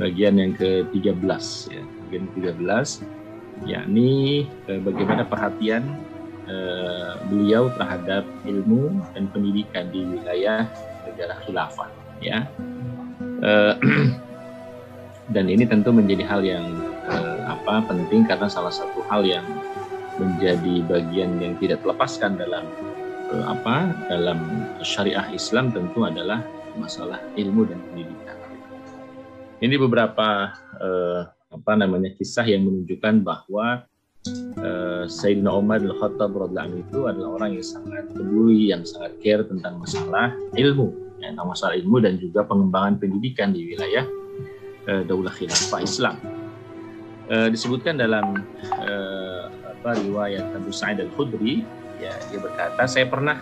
bagian yang ke-13 ya. Bagian ke-13 yakni bagaimana perhatian beliau terhadap ilmu dan pendidikan di wilayah negara khilafah ya. Dan ini tentu menjadi hal yang penting karena salah satu hal yang menjadi bagian yang tidak terlepaskan dalam dalam syariah Islam tentu adalah masalah ilmu dan pendidikan. Ini beberapa kisah yang menunjukkan bahwa Sayyidina Umar Al-Khattab radhiyallahu anhu itu adalah orang yang sangat peduli, yang sangat care tentang masalah ilmu, tentang masalah ilmu dan juga pengembangan pendidikan di wilayah Daulah Khilafah Islam. Disebutkan dalam riwayat Abu Sa'id Al-Khudri, ya, dia berkata, saya pernah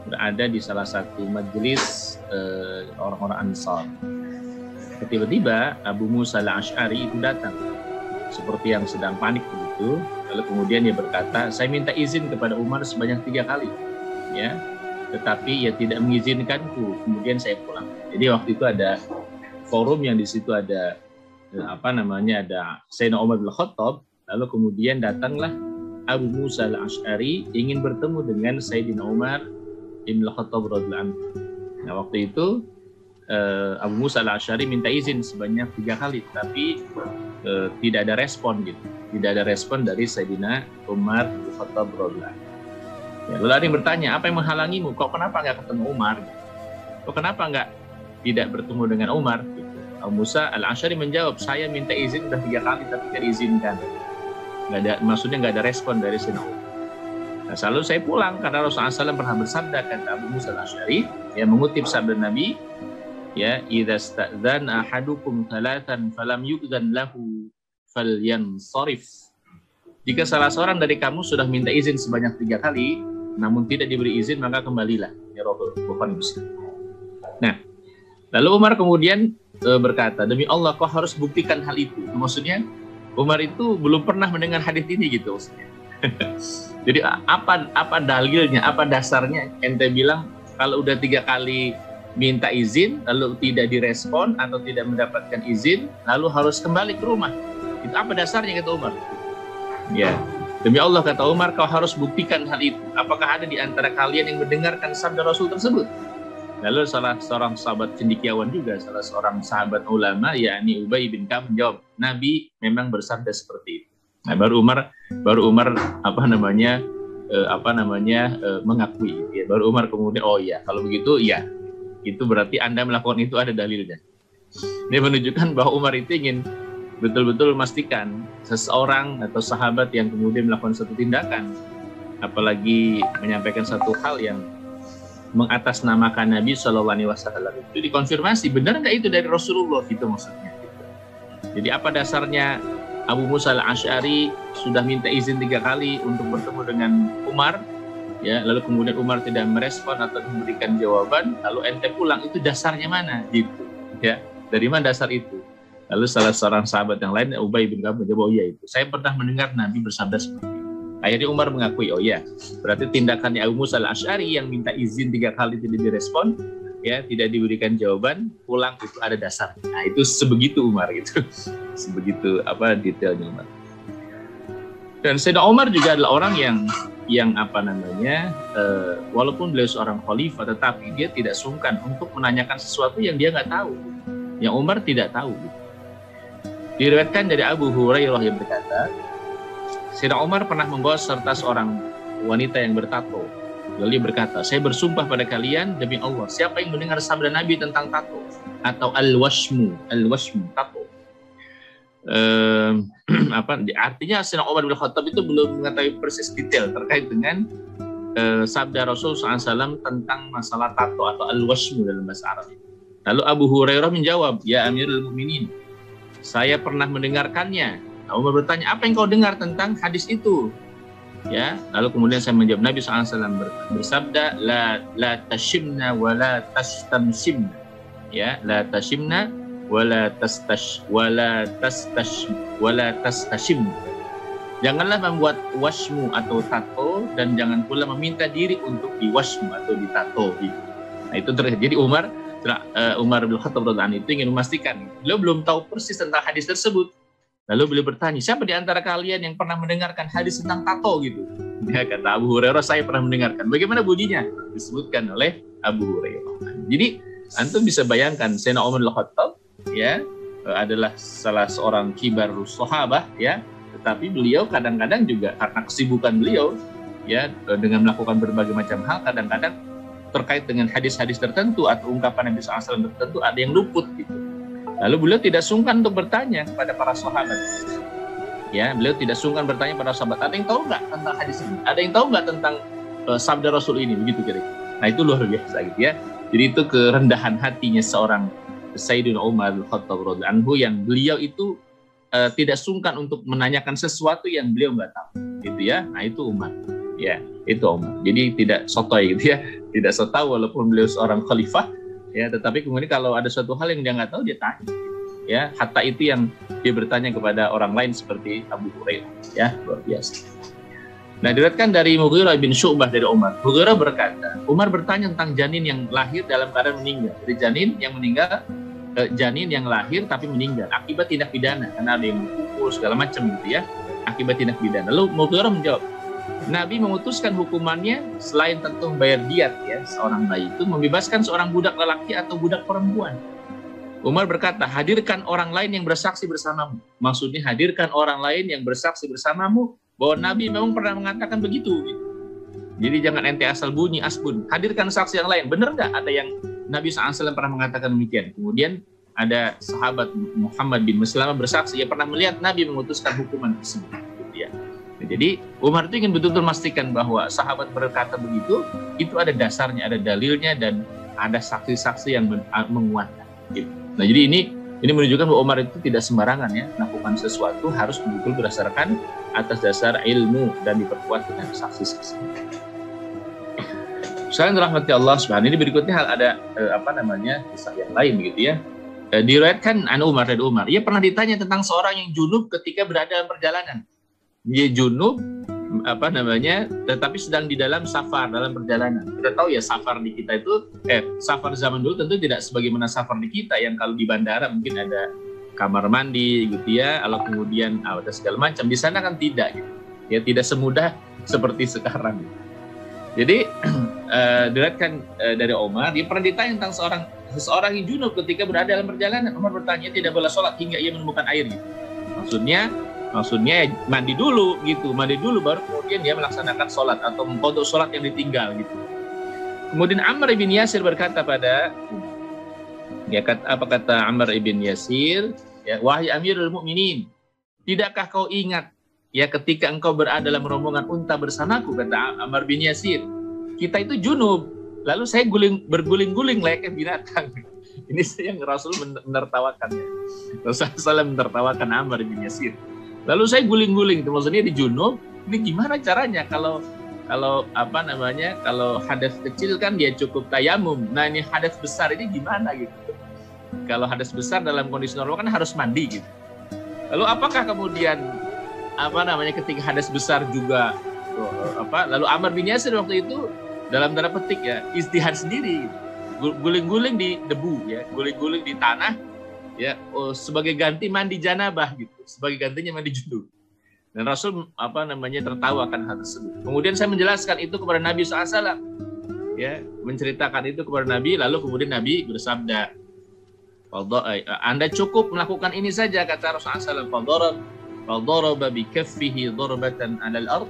berada di salah satu majelis orang-orang Ansar. Tiba-tiba Abu Musa Al-Asy'ari itu datang seperti yang sedang panik begitu. Lalu kemudian dia berkata, saya minta izin kepada Umar sebanyak 3 kali, ya, tetapi ia tidak mengizinkanku. Kemudian saya pulang. Jadi waktu itu ada forum yang di situ ada ada Sayyidina Umar bin Khattab. Lalu kemudian datanglah Abu Musa Al-Asy'ari ingin bertemu dengan Sayyidina Umar bin Khattab radhiyallahu anhu. Nah waktu itu Abu Musa Al-Asy'ari minta izin sebanyak 3 kali, tapi tidak ada respon gitu, tidak ada respon dari Sayyidina Umar bin Khattab radhiyallahu anhu. Ya, lalu ada yang bertanya, apa yang menghalangimu? Kok kenapa nggak ketemu Umar? Kok kenapa nggak tidak bertemu dengan Umar? Gitu. Abu Musa Al-Asy'ari menjawab, saya minta izin sudah 3 kali tapi tidak diizinkan. Maksudnya nggak ada respon dari Sayyidina Umar. Nah, selalu saya pulang karena Rasulullah SAW pernah bersabda, kata Abu Musa Al-Asy'ari, yang mengutip sabda Nabi, ya, idza sta'dzana ahadukum thalathan falam yu'dzan lahu falyansarif. Jika salah seorang dari kamu sudah minta izin sebanyak 3 kali namun tidak diberi izin, maka kembalilah. Ya Bukhari Muslim. Nah, lalu Umar kemudian berkata, demi Allah kau harus buktikan hal itu. Maksudnya Umar itu belum pernah mendengar hadis ini gitu maksudnya. Jadi apa dalilnya, apa dasarnya ente bilang kalau udah 3 kali minta izin lalu tidak direspon atau tidak mendapatkan izin lalu harus kembali ke rumah? Itu apa dasarnya, kata Umar? Ya, demi Allah, kata Umar, kau harus buktikan hal itu. Apakah ada di antara kalian yang mendengarkan sabda Rasul tersebut? Lalu salah seorang sahabat cendekiawan juga, salah seorang sahabat ulama, yakni Ubay bin Ka'ab, menjawab, Nabi memang bersabda seperti itu. Nah, baru Umar mengakui. Ya, baru Umar kemudian, oh iya, kalau begitu ya, itu berarti Anda melakukan itu ada dalilnya. Ini menunjukkan bahwa Umar itu ingin betul-betul memastikan seseorang atau sahabat yang kemudian melakukan satu tindakan, apalagi menyampaikan satu hal yang mengatasnamakan Nabi SAW, itu dikonfirmasi benar nggak itu dari Rasulullah, gitu maksudnya. Jadi apa dasarnya Abu Musa Al-Asy'ari sudah minta izin 3 kali untuk bertemu dengan Umar, ya, lalu kemudian Umar tidak merespon atau memberikan jawaban, lalu ente pulang, itu dasarnya mana? Gitu, ya, dari mana dasar itu? Lalu salah seorang sahabat yang lain, Ubay bin Ka'ab, menjawab, oh iya itu, saya pernah mendengar Nabi bersabda seperti itu. Akhirnya Umar mengakui, oh iya, berarti tindakannya Abu Musa Al-Asy'ari yang minta izin 3 kali tidak direspon, ya, tidak diberikan jawaban, pulang, itu ada dasarnya. Nah itu sebegitu Umar gitu, sebegitu detailnya Umar. Dan Sayyidina Umar juga adalah orang yang walaupun beliau seorang khalifah, tetapi dia tidak sungkan untuk menanyakan sesuatu yang dia nggak tahu, yang Umar tidak tahu. Diriwayatkan dari Abu Hurairah yang berkata, Sayyidina Umar pernah membawa serta seorang wanita yang bertato. Lalu dia berkata, saya bersumpah pada kalian demi Allah, siapa yang mendengar sabda Nabi tentang tato atau al-washmu, tato. Artinya Sayyidina Umar bin Khattab itu belum mengetahui persis detail terkait dengan sabda Rasul SAW tentang masalah tato atau al-washmu dalam bahasa Arab. Lalu Abu Hurairah menjawab, ya Amirul Mukminin, saya pernah mendengarkannya. Nah, Umar bertanya, apa yang kau dengar tentang hadis itu? Ya, lalu kemudian saya menjawab, Nabi SAW bersabda, la tashimna wa la tastamsimna. Ya, la tashimna wa la tastashimna. Janganlah membuat washmu atau tato, dan jangan pula meminta diri untuk diwashmu atau ditato. Nah itu terjadi. Umar Umar bin Khattab radhiyallahu anhu itu ingin memastikan, beliau belum tahu persis tentang hadis tersebut. Lalu beliau bertanya, siapa di antara kalian yang pernah mendengarkan hadis tentang tato gitu? Ya, kata Abu Hurairah, saya pernah mendengarkan. Bagaimana bunyinya? Disebutkan oleh Abu Hurairah. Jadi antum bisa bayangkan Sayyidina Umar bin Khattab ya adalah salah seorang kibar sahabah ya, tetapi beliau kadang-kadang juga karena kesibukan beliau ya dengan melakukan berbagai macam hal, kadang-kadang terkait dengan hadis-hadis tertentu atau ungkapan Nabi SAW tertentu ada yang luput gitu. Lalu beliau tidak sungkan untuk bertanya kepada para sahabat. Ya, beliau tidak sungkan bertanya pada sahabat, ada yang tahu nggak tentang hadis ini? Ada yang tahu nggak tentang sabda Rasul ini? Begitu kira-kira. Nah, itu luar biasa gitu ya. Jadi itu kerendahan hatinya seorang Sayyidina Umar bin Khattab radhiyallahu anhu yang beliau itu tidak sungkan untuk menanyakan sesuatu yang beliau nggak tahu. Gitu ya. Nah, itu Umar. Ya, itu Umar. Jadi tidak sotoy gitu ya. Tidak so tahu walaupun beliau seorang khalifah ya, tetapi kemudian kalau ada suatu hal yang dia nggak tahu dia tanya ya, hatta itu yang dia bertanya kepada orang lain seperti Abu Hurairah ya, luar biasa. Nah, diriwayatkan dari Mughirah bin Syu'bah dari Umar, Mughirah berkata, Umar bertanya tentang janin yang lahir dalam keadaan meninggal. Jadi janin yang meninggal, janin yang lahir tapi meninggal akibat tindak pidana, karena ada yang mukul segala macam gitu ya, akibat tindak pidana. Lalu Mughirah menjawab, Nabi memutuskan hukumannya selain tentu bayar diat ya, seorang bayi itu membebaskan seorang budak lelaki atau budak perempuan. Umar berkata, hadirkan orang lain yang bersaksi bersamamu. Maksudnya hadirkan orang lain yang bersaksi bersamamu bahwa Nabi memang pernah mengatakan begitu. Gitu. Jadi jangan ente asal bunyi asbun. Hadirkan saksi yang lain. Benar nggak ada yang Nabi SAW pernah mengatakan demikian? Kemudian ada sahabat Muhammad bin Maslamah bersaksi, ia pernah melihat Nabi memutuskan hukuman tersebut. Jadi Umar itu ingin betul-betul memastikan bahwa sahabat berkata begitu, itu ada dasarnya, ada dalilnya, dan ada saksi-saksi yang menguatkan. Gitu. Nah, jadi ini menunjukkan bahwa Umar itu tidak sembarangan ya, melakukan sesuatu harus betul-betul berdasarkan atas dasar ilmu dan diperkuat dengan saksi-saksi. Selain rahmati Allah Subhanahu, ini berikutnya hal ada kisah yang lain begitu ya. Diriwayatkan an Umar dari Umar, ia pernah ditanya tentang seorang yang junub ketika berada dalam perjalanan. Dia junub tetapi sedang di dalam safar, dalam perjalanan. Kita tahu ya safar di kita itu safar zaman dulu tentu tidak sebagaimana safar di kita yang kalau di bandara mungkin ada kamar mandi gitu ya, lalu kemudian ada segala macam. Di sana kan tidak gitu. Ya tidak semudah seperti sekarang. Jadi diriwayatkan dari Umar, dia pernah ditanya tentang seseorang yang junub ketika berada dalam perjalanan. Umar bertanya, tidak boleh sholat hingga ia menemukan air gitu. Maksudnya mandi dulu gitu, mandi dulu baru kemudian dia melaksanakan sholat atau mengqadha sholat yang ditinggal gitu. Kemudian Ammar ibn Yasir berkata pada apa kata Ammar ibn Yasir, ya, wahai Amirul Mukminin, tidakkah kau ingat ya ketika engkau berada dalam rombongan unta bersamaku, kata Ammar bin Yasir, kita itu junub, lalu saya berguling-guling layaknya binatang. Ini yang Rasul menertawakan ya. Rasulullah menertawakan Ammar bin Yasir. Lalu saya guling-guling, itu maksudnya di junub. Ini gimana caranya kalau hadas kecil kan dia cukup tayamum. Nah ini hadas besar ini gimana gitu? Kalau hadas besar dalam kondisi normal kan harus mandi gitu. Lalu apakah kemudian ketika hadas besar juga lalu Ammar bin Yasir waktu itu dalam tanda petik ya istihad sendiri, guling-guling di debu ya, guling-guling di tanah. Ya, sebagai ganti mandi janabah gitu, sebagai gantinya mandi junub. Dan Rasul tertawakan hal tersebut. Kemudian saya menjelaskan itu kepada Nabi SAW, ya, menceritakan itu kepada Nabi, lalu kemudian Nabi bersabda, Anda cukup melakukan ini saja, kata Rasulullah SAW. Fadaraba bi kaffihi darbatan 'alal ard,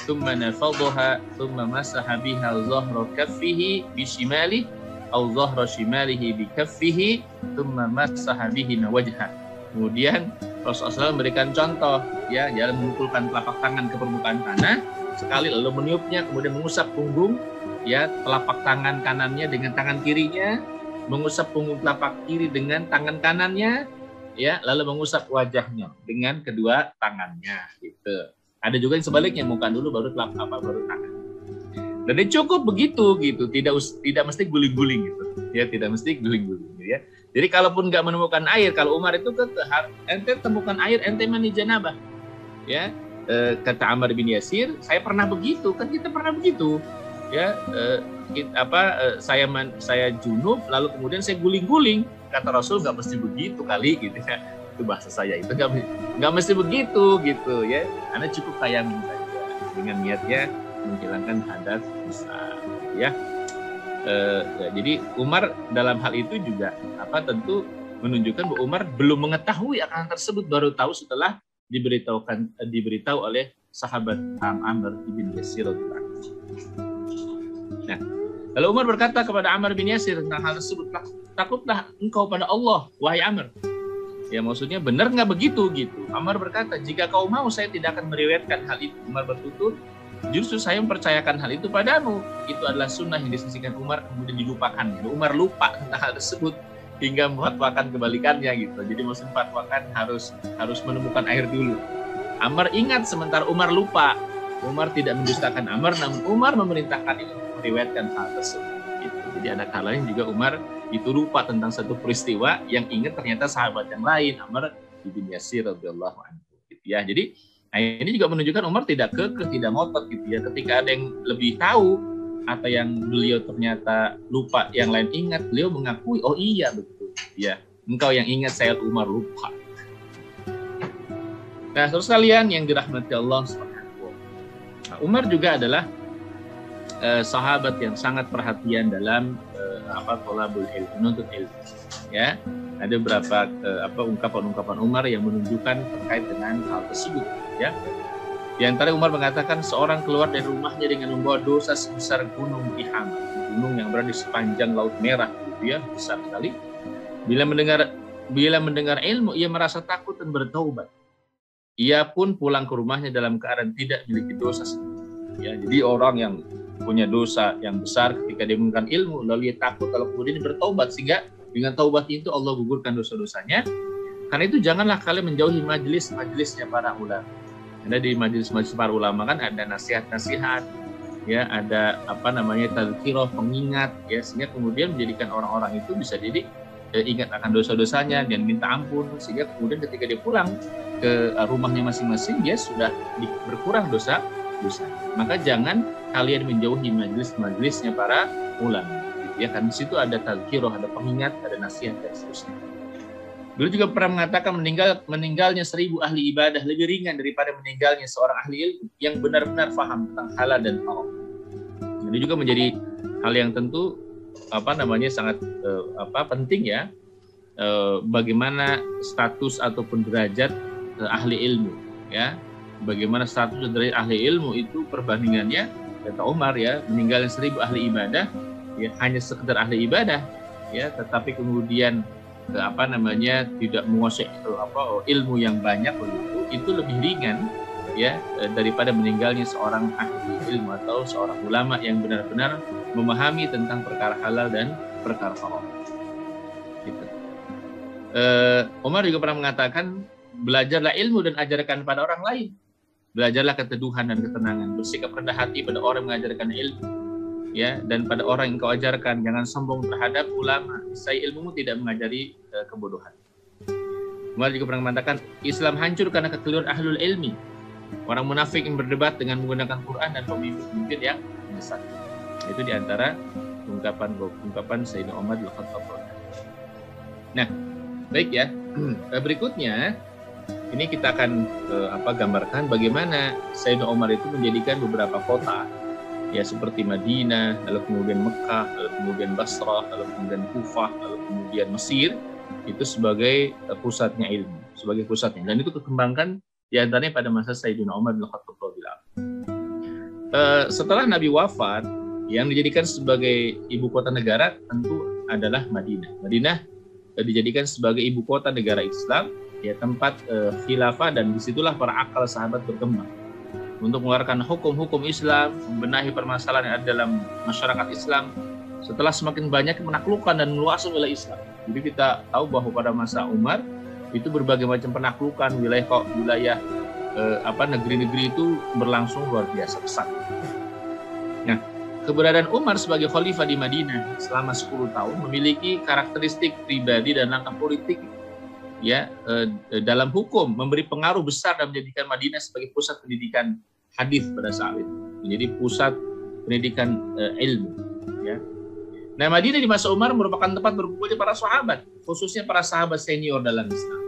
thumma nafadhaha, thumma masaha biha dhahra kaffihi bi shimalihi aw dhahra shimalihi bi kaffihi thumma masaha bihi wajhah. Kemudian Rasulullah memberikan contoh ya, jalan memukulkan telapak tangan ke permukaan tanah sekali, lalu meniupnya, kemudian mengusap punggung ya telapak tangan kanannya dengan tangan kirinya, mengusap punggung telapak kiri dengan tangan kanannya ya, lalu mengusap wajahnya dengan kedua tangannya gitu. Ada juga yang sebaliknya, muka dulu baru baru tangan. Dan cukup begitu gitu, tidak mesti guling-guling gitu. Ya, tidak mesti guling-guling gitu ya. Jadi kalaupun nggak menemukan air, kalau Umar itu ente temukan air, ente mandi janabah. Ya, kata Ammar bin Yasir, saya pernah begitu, kan kita pernah begitu. Ya, saya junub lalu kemudian saya guling-guling. Kata Rasul nggak mesti begitu kali gitu ya. Itu bahasa saya itu nggak mesti begitu gitu ya. Anda cukup tayammum saja dengan niatnya menghilangkan hadas besar ya. Jadi Umar dalam hal itu juga tentu menunjukkan bahwa Umar belum mengetahui akan hal tersebut, baru tahu setelah diberitahu oleh sahabat Amr bin Yasir. Nah, lalu Umar berkata kepada Amr bin Yasir tentang hal tersebut, takutlah engkau pada Allah, wahai Amr. Ya maksudnya benar nggak begitu gitu. Amr berkata, jika kau mau saya tidak akan meriwayatkan hal itu. Umar bertutur, justru saya mempercayakan hal itu padamu. Itu adalah sunnah yang disisikan Umar kemudian dilupakan. Umar lupa tentang hal tersebut hingga memfatwakan kebalikannya gitu. Jadi maksud fatwakan harus menemukan air dulu. Amr ingat sementara Umar lupa. Umar tidak mendustakan Amr, namun Umar memerintahkan itu meriwayatkan hal tersebut. Gitu. Jadi ada kalanya juga Umar itu lupa tentang satu peristiwa yang ingat ternyata sahabat yang lain, Amr bin Yasir radhiyallahu anhu. Gitu ya. Jadi ini juga menunjukkan Umar tidak kekeh, tidak ngotot gitu ya. Ketika ada yang lebih tahu atau yang beliau ternyata lupa, yang lain ingat, beliau mengakui, oh iya betul ya, engkau yang ingat, saya Umar lupa. Nah, terus kalian yang dirahmati Allah Subhanahu. Nah, Umar juga adalah sahabat yang sangat perhatian dalam thalabul ilm, menuntut ilmu. Ya, ada beberapa ungkapan-ungkapan Umar yang menunjukkan terkait dengan hal tersebut. Ya, di antara Umar mengatakan seorang keluar dari rumahnya dengan membawa dosa sebesar gunung Tihama, gunung yang berada di sepanjang Laut Merah, gitu ya, besar sekali. Bila mendengar ilmu, ia merasa takut dan bertaubat. Ia pun pulang ke rumahnya dalam keadaan tidak memiliki dosa. Ya, jadi orang yang punya dosa yang besar ketika dia mendengar ilmu, lalu ia takut kalau kemudian bertaubat, sehingga dengan taubat itu Allah gugurkan dosa-dosanya. Karena itu janganlah kalian menjauhi majelis-majelisnya para ulama. Ada di majelis-majelis para ulama kan ada nasihat-nasihat, ya ada tazkirah, pengingat, ya sehingga kemudian menjadikan orang-orang itu bisa jadi ingat akan dosa-dosanya dan minta ampun, sehingga kemudian ketika dia pulang ke rumahnya masing-masing dia sudah berkurang dosa. Maka jangan kalian menjauhi majelis-majelisnya para ulama, gitu ya, kan di situ ada tazkirah, ada pengingat, ada nasihat dan seterusnya. Beliau juga pernah mengatakan meninggalnya 1000 ahli ibadah lebih ringan daripada meninggalnya seorang ahli ilmu yang benar-benar paham tentang halal dan haram. Ini juga menjadi hal yang tentu sangat penting ya, bagaimana status ataupun derajat ahli ilmu ya. Bagaimana status dari ahli ilmu itu perbandingannya, kata Umar ya, meninggalnya 1000 ahli ibadah ya hanya sekedar ahli ibadah ya, tetapi kemudian tidak menguasai ilmu yang banyak begitu, itu lebih ringan ya daripada meninggalnya seorang ahli ilmu atau seorang ulama yang benar-benar memahami tentang perkara halal dan perkara haram. Gitu. Umar juga pernah mengatakan, belajarlah ilmu dan ajarkan pada orang lain. Belajarlah keteduhan dan ketenangan, bersikap rendah hati pada orang yang mengajarkan ilmu. Ya, dan pada orang yang kau ajarkan, jangan sombong terhadap ulama. Saya ilmumu tidak mengajari kebodohan. Umar juga pernah mengatakan, Islam hancur karena kekeliruan ahlul ilmi. Orang munafik yang berdebat dengan menggunakan Quran dan pemimpin yang menyesat. Itu diantara ungkapan Sayyidina Umar bin Khattab. Nah, baik ya. Berikutnya, ini kita akan gambarkan bagaimana Sayyidina Umar itu menjadikan beberapa kota, ya seperti Madinah, lalu kemudian Mekah, lalu kemudian Basrah, lalu kemudian Kufah, lalu kemudian Mesir, itu sebagai pusatnya ilmu, sebagai pusatnya. Dan itu dikembangkan diantaranya pada masa Sayyidina Umar bin Khattab. Setelah Nabi wafat, yang dijadikan sebagai ibu kota negara tentu adalah Madinah. Madinah dijadikan sebagai ibu kota negara Islam, ya tempat khilafah, dan disitulah para akal sahabat berkembang untuk mengeluarkan hukum-hukum Islam, membenahi permasalahan yang ada dalam masyarakat Islam setelah semakin banyak menaklukkan dan meluas wilayah Islam. Jadi kita tahu bahwa pada masa Umar itu berbagai macam penaklukan wilayah negeri-negeri itu berlangsung luar biasa besar. Nah, keberadaan Umar sebagai khalifah di Madinah selama 10 tahun memiliki karakteristik pribadi dan langkah politik ya dalam hukum, memberi pengaruh besar dan menjadikan Madinah sebagai pusat pendidikan hadis pada saat itu, menjadi pusat pendidikan ilmu Ya. Nah, Madinah di masa Umar merupakan tempat berkumpulnya para sahabat, khususnya para sahabat senior dalam Islam.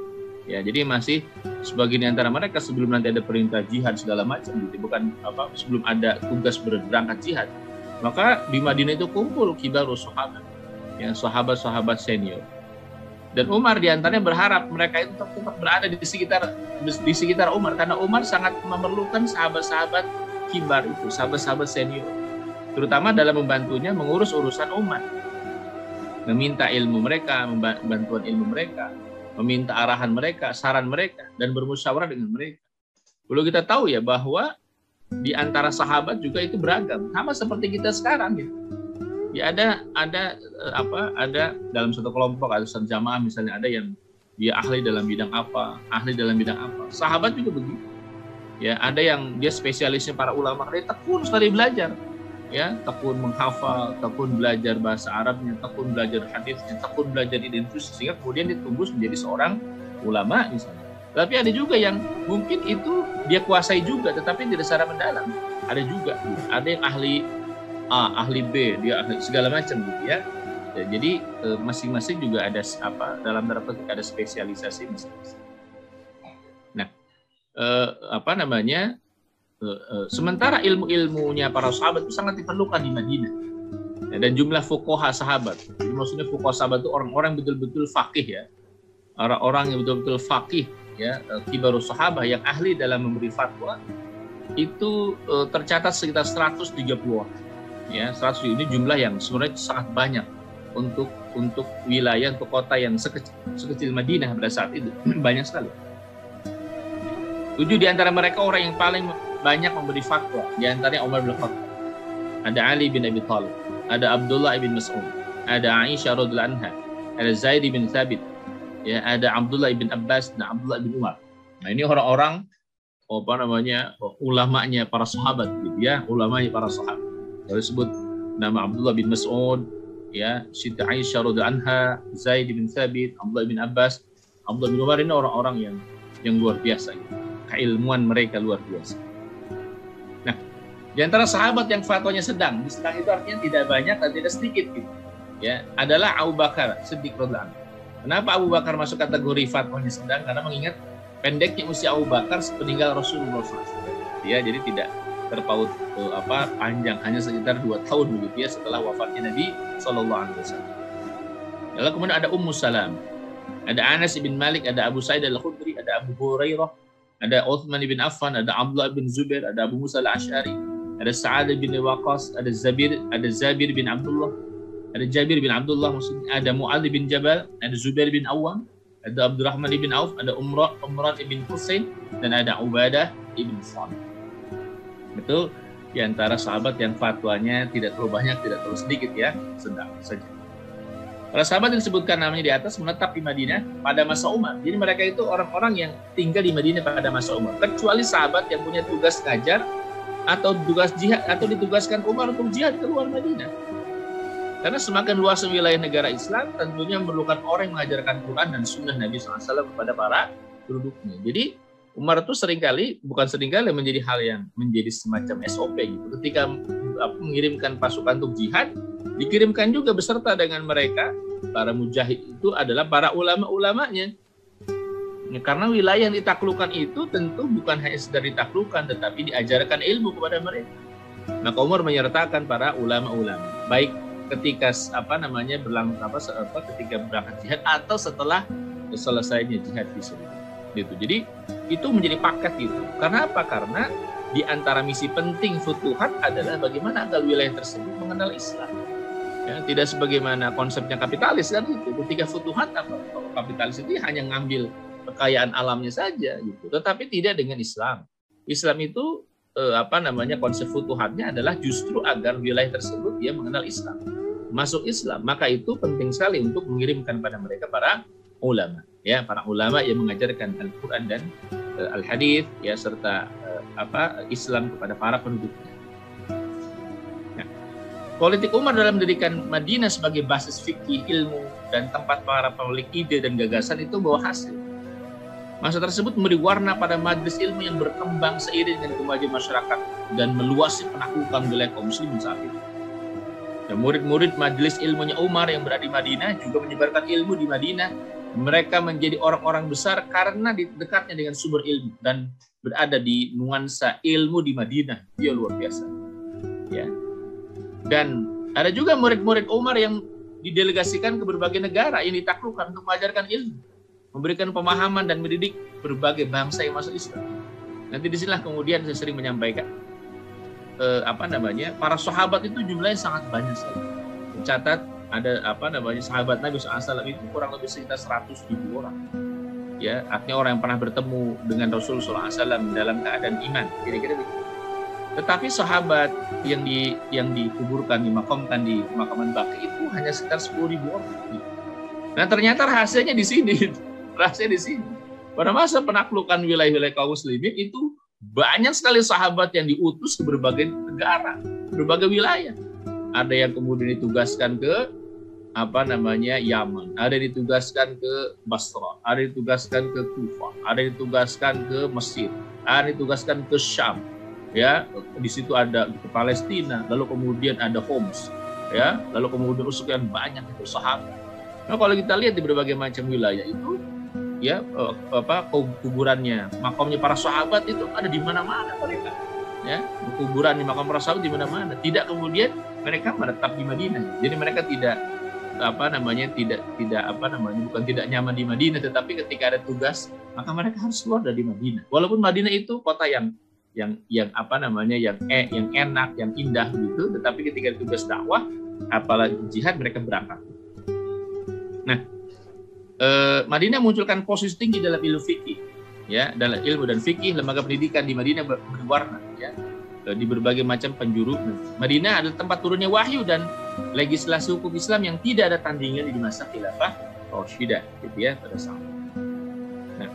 Ya, jadi masih sebagian di antara mereka sebelum nanti ada perintah jihad segala macam, gitu. Bukan apa, sebelum ada tugas berangkat jihad. Maka di Madinah itu kumpul kibarus sahabat, yang sahabat-sahabat senior. Dan Umar diantaranya berharap mereka itu tetap berada di sekitar Umar, karena Umar sangat memerlukan sahabat-sahabat kibar itu, sahabat-sahabat senior, terutama dalam membantunya mengurus urusan umat, meminta ilmu mereka, bantuan ilmu mereka, meminta arahan mereka, saran mereka, dan bermusyawarah dengan mereka. Perlu kita tahu ya bahwa di antara sahabat juga itu beragam, sama seperti kita sekarang gitu. Ya ada dalam satu kelompok atau satu jamaah misalnya ada yang dia ahli dalam bidang apa, Sahabat juga begitu. Ya, ada yang dia spesialisnya para ulama, dia tekun sekali belajar. Ya, tekun menghafal, tekun belajar bahasa Arabnya, tekun belajar hadisnya, tekun belajar identitas, sehingga kemudian ditumbuh menjadi seorang ulama misalnya. Tapi ada juga yang mungkin itu dia kuasai juga, tetapi tidak secara mendalam. Ada juga, ada yang ahli A, ahli B, dia ahli segala macam gitu ya. Jadi masing-masing juga ada dalam tanda petik ada spesialisasi masing-masing. Nah, sementara ilmu-ilmunya para sahabat itu sangat diperlukan di Madinah. Ya, dan jumlah fuqaha sahabat. Jadi maksudnya fuqaha sahabat itu orang-orang betul-betul faqih ya. Orang-orang yang betul-betul faqih ya, kibarus sahabah yang ahli dalam memberi fatwa itu tercatat sekitar 130 orang. Ya, 100 ini jumlah yang sebenarnya sangat banyak untuk wilayah, untuk kota yang sekecil Madinah pada saat itu. Banyak sekali. 7 di antara mereka orang yang paling banyak memberi fatwa. Di antaranya Umar bin Khattab, ada Ali bin Abi Thalib, ada Abdullah bin Mas'ud, ada Aisyah radhiyallahu anha, ada Zaid bin Thabit, ya, ada Abdullah bin Abbas dan Abdullah bin Umar. Nah, ini orang-orang ulamanya para sahabat gitu ya, ulamanya para sahabat. Kalau disebut nama Abdullah bin Mas'ud, ya, Siti Aisyah radhiyallahu anha, Zaid bin Thabit, Abdullah bin Abbas, Abdullah bin Umar, ini orang-orang yang luar biasa gitu. Keilmuan mereka luar biasa. Nah, di antara sahabat yang fatwanya sedang itu artinya tidak banyak dan tidak sedikit gitu. Ya, adalah Abu Bakar Siddiq radhiyallahu anhu. Kenapa Abu Bakar masuk kategori fatwanya sedang? Karena mengingat pendeknya usia Abu Bakar sepeninggal Rasulullah SAW. Ya, jadi tidak terpaut panjang, hanya sekitar 2 tahun begitu ya setelah wafatnya Nabi Sallallahu Alaihi Wasallam. Lalu kemudian ada Ummu Salam, ada Anas bin Malik, ada Abu Sa'id al-Khudri, ada Abu Hurairah, ada Uthman bin Affan, ada Abdullah bin Zubair, ada Abu Musa al-Asy'ari, ada Sa'ad bin Waqqas, ada Zabir bin Abdullah, ada Jabir bin Abdullah, maksudnya ada Mu'adz bin Jabal, ada Zubair bin Awwam, ada Abdurrahman bin Auf, ada Umran bin Husain, dan ada Ubadah bin Samit. Itu di antara sahabat yang fatwanya tidak terlalu banyak, tidak terlalu sedikit ya, sedang saja. Para sahabat yang disebutkan namanya di atas menetap di Madinah pada masa Umar. Jadi mereka itu orang-orang yang tinggal di Madinah pada masa Umar. Kecuali sahabat yang punya tugas ngajar atau tugas jihad atau ditugaskan Umar untuk jihad keluar Madinah. Karena semakin luas wilayah negara Islam, tentunya memerlukan orang yang mengajarkan Quran dan Sunnah Nabi SAW kepada para penduduknya. Jadi Umar itu bukan seringkali menjadi hal yang menjadi semacam SOP gitu. Ketika mengirimkan pasukan untuk jihad, dikirimkan juga beserta dengan mereka, para mujahid itu adalah para ulama-ulamanya. Ya, karena wilayah yang ditaklukkan itu tentu bukan hanya sekedar ditaklukkan, tetapi diajarkan ilmu kepada mereka. Maka Umar menyertakan para ulama-ulama, baik ketika ketika berangkat jihad atau setelah selesainya jihad di sini. Gitu. Jadi itu menjadi paket gitu. Karena apa? Karena di antara misi penting futuhat adalah bagaimana agar wilayah tersebut mengenal Islam. Ya, tidak sebagaimana konsepnya kapitalis kan itu. Ketika futuhat kapitalis itu hanya ngambil kekayaan alamnya saja gitu. Tetapi tidak dengan Islam. Islam itu konsep futuhatnya adalah justru agar wilayah tersebut dia mengenal Islam, masuk Islam. Maka itu penting sekali untuk mengirimkan pada mereka para ulama, ya, para ulama yang mengajarkan Al-Quran dan Al-Hadis, ya, serta Islam kepada para penduduknya. Nah, politik Umar dalam mendirikan Madinah sebagai basis fikih, ilmu, dan tempat para pemilik ide dan gagasan itu bawa hasil. Masa tersebut memberi warna pada majelis ilmu yang berkembang seiring dengan kemajuan masyarakat dan meluasnya penaklukan wilayah kaum muslimin saat itu. Dan murid-murid majelis ilmunya Umar yang berada di Madinah juga menyebarkan ilmu di Madinah. Mereka menjadi orang-orang besar karena di dekatnya dengan sumber ilmu dan berada di nuansa ilmu di Madinah. Dia luar biasa. Ya. Dan ada juga murid-murid Umar yang didelegasikan ke berbagai negara yang ditaklukkan untuk mengajarkan ilmu, memberikan pemahaman dan mendidik berbagai bangsa yang masuk Islam. Nanti disinilah kemudian saya sering menyampaikan para sahabat itu jumlahnya sangat banyak sekali. Mencatat ada sahabat Nabi SAW itu kurang lebih sekitar 100.000 orang. Ya, artinya orang yang pernah bertemu dengan Rasulullah SAW dalam keadaan iman, kira-kira begitu. Tetapi sahabat yang dikuburkan, dimakamkan di pemakaman Baqi itu hanya sekitar 10.000 orang. Nah, ternyata rahasianya di sini. Rahasianya di sini. Pada masa penaklukan wilayah-wilayah kaum muslimin itu banyak sekali sahabat yang diutus ke berbagai negara, berbagai wilayah. Ada yang kemudian ditugaskan ke Yaman, ada yang ditugaskan ke Basra, ada yang ditugaskan ke Kufah, ada yang ditugaskan ke Mesir, ada yang ditugaskan ke Syam. Ya, di situ ada ke Palestina, lalu kemudian ada Homs, ya, lalu kemudian sekian banyak itu sahabat. Nah, kalau kita lihat di berbagai macam wilayah itu, ya, kuburannya, makamnya para sahabat itu ada di mana-mana mereka. Ya, kuburan di makam para sahabat di mana-mana. Tidak kemudian mereka menetap di Madinah. Jadi mereka bukan tidak nyaman di Madinah, tetapi ketika ada tugas, maka mereka harus keluar dari Madinah. Walaupun Madinah itu kota yang enak, yang indah gitu, tetapi ketika tugas dakwah, apalagi jihad, mereka berangkat. Nah, Madinah munculkan posisi tinggi dalam ilmu fikih, ya, dalam ilmu dan fikih. Lembaga pendidikan di Madinah berwarna, ya, di berbagai macam penjuru. Madinah adalah tempat turunnya wahyu dan legislasi hukum Islam yang tidak ada tandingan di masa khilafah Rasyidah, gitu ya, pada saat. Nah,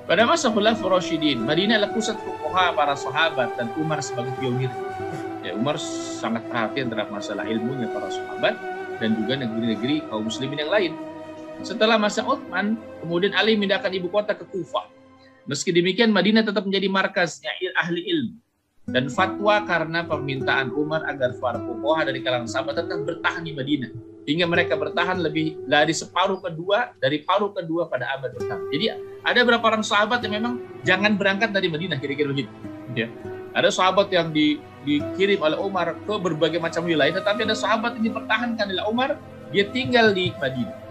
pada masa Khulafaur Rasyidin, Madinah adalah pusat fuqaha para sahabat dan Umar sebagai pionir. Ya, Umar sangat perhatian terhadap masalah ilmunya para sahabat dan juga negeri-negeri kaum muslimin yang lain. Setelah masa Utsman, kemudian Ali memindahkan ibu kota ke Kufah. Meski demikian, Madinah tetap menjadi markasnya ahli ilmu dan fatwa karena permintaan Umar agar para fuqaha dari kalangan sahabat tetap bertahan di Madinah, hingga mereka bertahan lebih dari paruh kedua pada abad pertama. Jadi ada beberapa orang sahabat yang memang jangan berangkat dari Madinah, kira-kira begitu. Ya. Ada sahabat yang dikirim oleh Umar ke berbagai macam wilayah, tetapi ada sahabat yang dipertahankan oleh Umar, dia tinggal di Madinah.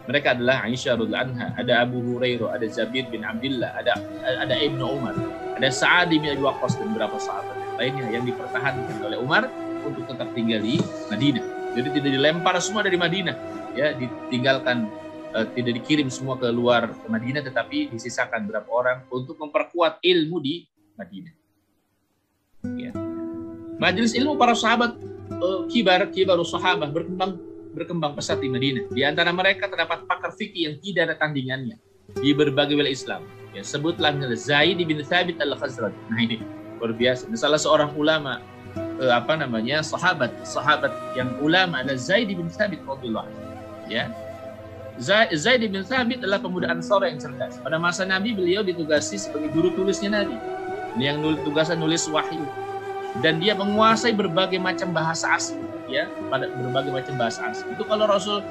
Mereka adalah Aisyah radhiyallahu anha, ada Abu Hurairah, ada Jabir bin Abdullah, ada Ibnu Umar, ada Sa'ad bin Abi Waqqas dan beberapa sahabat lainnya yang dipertahankan oleh Umar untuk tetap tinggal di Madinah. Jadi tidak dilempar semua dari Madinah, ya, ditinggalkan, tidak dikirim semua ke luar Madinah, tetapi disisakan beberapa orang untuk memperkuat ilmu di Madinah. Ya. Majelis ilmu para sahabat kibarus sahabah berkembang pesat di Madinah. Di antara mereka terdapat pakar fikih yang tidak ada tandingannya di berbagai wilayah Islam. Ya, sebutlah Zaid bin Thabit al-Khazraj. Nah, ini luar biasa. Salah seorang ulama sahabat yang ulama adalah Zaid bin Thabit radhiyallahu anhu. Ya. Zaid bin Thabit adalah pemuda Ansar yang cerdas. Pada masa Nabi, beliau ditugasi sebagai juru tulisnya Nabi. Yang tugasnya nulis wahyu. Dan dia menguasai berbagai macam bahasa asing, ya, pada berbagai macam bahasa asing. Itu kalau Rasul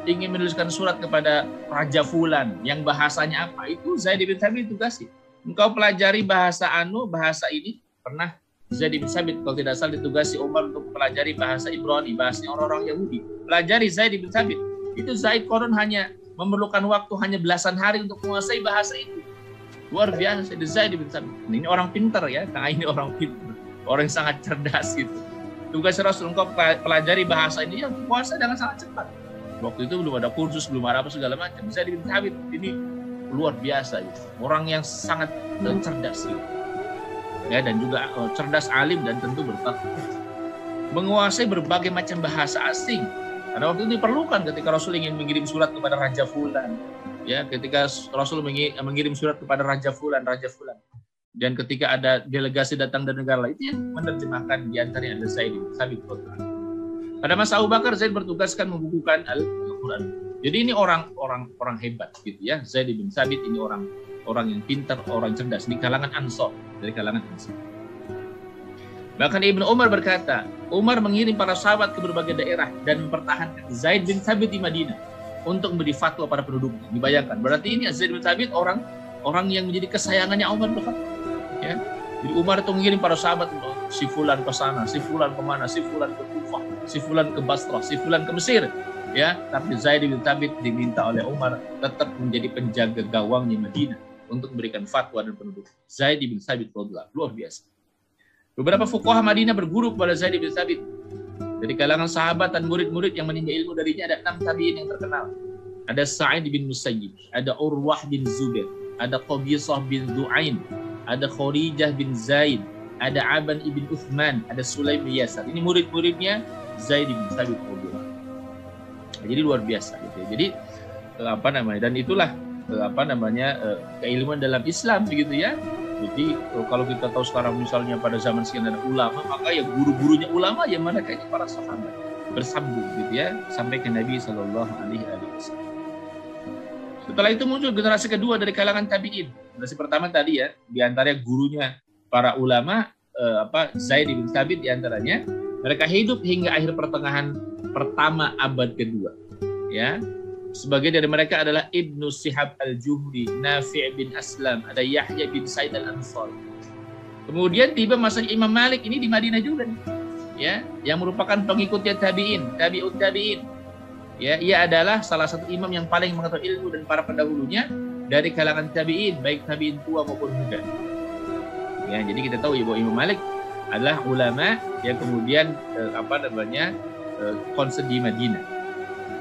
ingin menuliskan surat kepada Raja Fulan yang bahasanya apa, itu Zaid bin Thabit ditugasi. Engkau pelajari bahasa ini. Pernah Zaid bin Thabit kalau tidak salah ditugasi Umar untuk pelajari bahasa Ibrani, bahasanya orang-orang Yahudi. Pelajari Zaid bin Thabit. Itu Zaid konon hanya memerlukan waktu hanya belasan hari untuk menguasai bahasa itu. Luar biasa, Zaid bin Thabit. Ini orang pintar, ya, ini orang pintar. Orang yang sangat cerdas gitu. Tugas Rasul, engkau pelajari bahasa ini yang puasa dengan sangat cepat. Waktu itu belum ada kursus, belum ada apa segala macam. Zaid bin Thabit ini luar biasa gitu. Orang yang sangat cerdas gitu. Ya, dan juga cerdas, alim, dan tentu bertakwa. Menguasai berbagai macam bahasa asing. Karena waktu itu diperlukan ketika Rasul ingin mengirim surat kepada Raja Fulan. Ya, ketika Rasul mengirim surat kepada Raja Fulan. Dan ketika ada delegasi datang dari negara lain, itu yang menerjemahkan di antaranya adalah Zaid bin Thabit. Pada masa Abu Bakar, Zaid bertugaskan membukukan Al-Quran. Jadi ini orang hebat gitu, ya. Zaid bin Thabit ini orang yang pintar, orang cerdas di kalangan Ansar, dari kalangan Ansar. Bahkan Ibnu Umar berkata, Umar mengirim para sahabat ke berbagai daerah dan mempertahankan Zaid bin Thabit di Madinah untuk memberi fatwa pada penduduknya. Dibayangkan, berarti ini Zaid bin Thabit orang yang menjadi kesayangannya Umar bin Khattab. Ya. Jadi Umar itu mengirim para sahabat, si fulan ke sana, si fulan ke mana, si fulan ke Kufah, si fulan ke Basrah, si fulan ke Mesir. Ya, tapi Zaid bin Thabit diminta oleh Umar tetap menjadi penjaga gawangnya Madinah untuk memberikan fatwa dan penduduk. Zaid bin Thabit luar biasa. Beberapa fuqaha Madinah berguru kepada Zaid bin Thabit. Dari kalangan sahabat dan murid-murid yang menimba ilmu darinya ada 6 tabi'in yang terkenal. Ada Sa'id bin Musayyib, ada Urwah bin Zubair, ada Qabisah bin Du'ain, ada Kharijah bin Zaid, ada Aban ibn Uthman, ada Sulaim bin Yasar. Ini murid-muridnya Zaid bin Thabit. Jadi luar biasa gitu. Jadi dan itulah keilmuan dalam Islam begitu ya. Jadi kalau kita tahu sekarang misalnya pada zaman sekarang ada ulama, maka ya guru-gurunya ulama ya mereka ini para sahabat bersambung gitu ya sampai ke Nabi Shallallahu Alaihi Wasallam. Setelah itu muncul generasi kedua dari kalangan tabi'in. Generasi pertama tadi ya, diantaranya gurunya para ulama Zaid bin Thabit diantaranya. Mereka hidup hingga akhir pertengahan pertama abad kedua. Ya. Sebagian dari mereka adalah Ibnu Shihab al-Juhri, Nafi' bin Aslam, ada Yahya bin Sa'id al-Ansari. Kemudian tiba masa Imam Malik ini di Madinah juga nih. Ya, yang merupakan pengikutnya tabi'ut tabi'in. Ya, ia adalah salah satu imam yang paling mengetahui ilmu dan para pendahulunya dari kalangan tabi'in, baik tabi'in tua maupun muda. Ya, jadi kita tahu ya bahwa Imam Malik adalah ulama yang kemudian konsen di Madinah.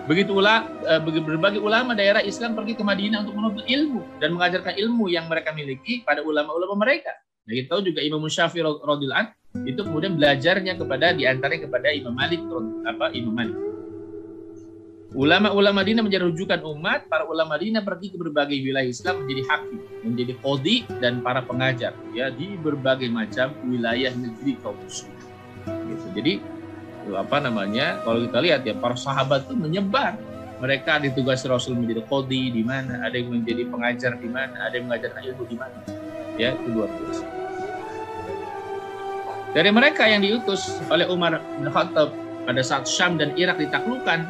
Begitulah berbagai ulama daerah Islam pergi ke Madinah untuk menuntut ilmu dan mengajarkan ilmu yang mereka miliki pada ulama-ulama mereka. Nah, kita tahu juga Imam Syafi'i radhiyallahu anhu itu kemudian belajarnya kepada Imam Malik. Ulama-ulama Madinah menjadi rujukan umat. Para ulama Madinah pergi ke berbagai wilayah Islam menjadi hakim, menjadi qadhi dan para pengajar ya di berbagai macam wilayah negeri kaum muslimin. Gitu. Jadi kalau kita lihat ya para sahabat itu menyebar. Mereka ditugasi Rasul menjadi qadhi di mana, ada yang menjadi pengajar di mana, ada yang mengajarkan ilmu di mana. Ya, itu luar biasa. Dari mereka yang diutus oleh Umar bin Khattab pada saat Syam dan Irak ditaklukkan,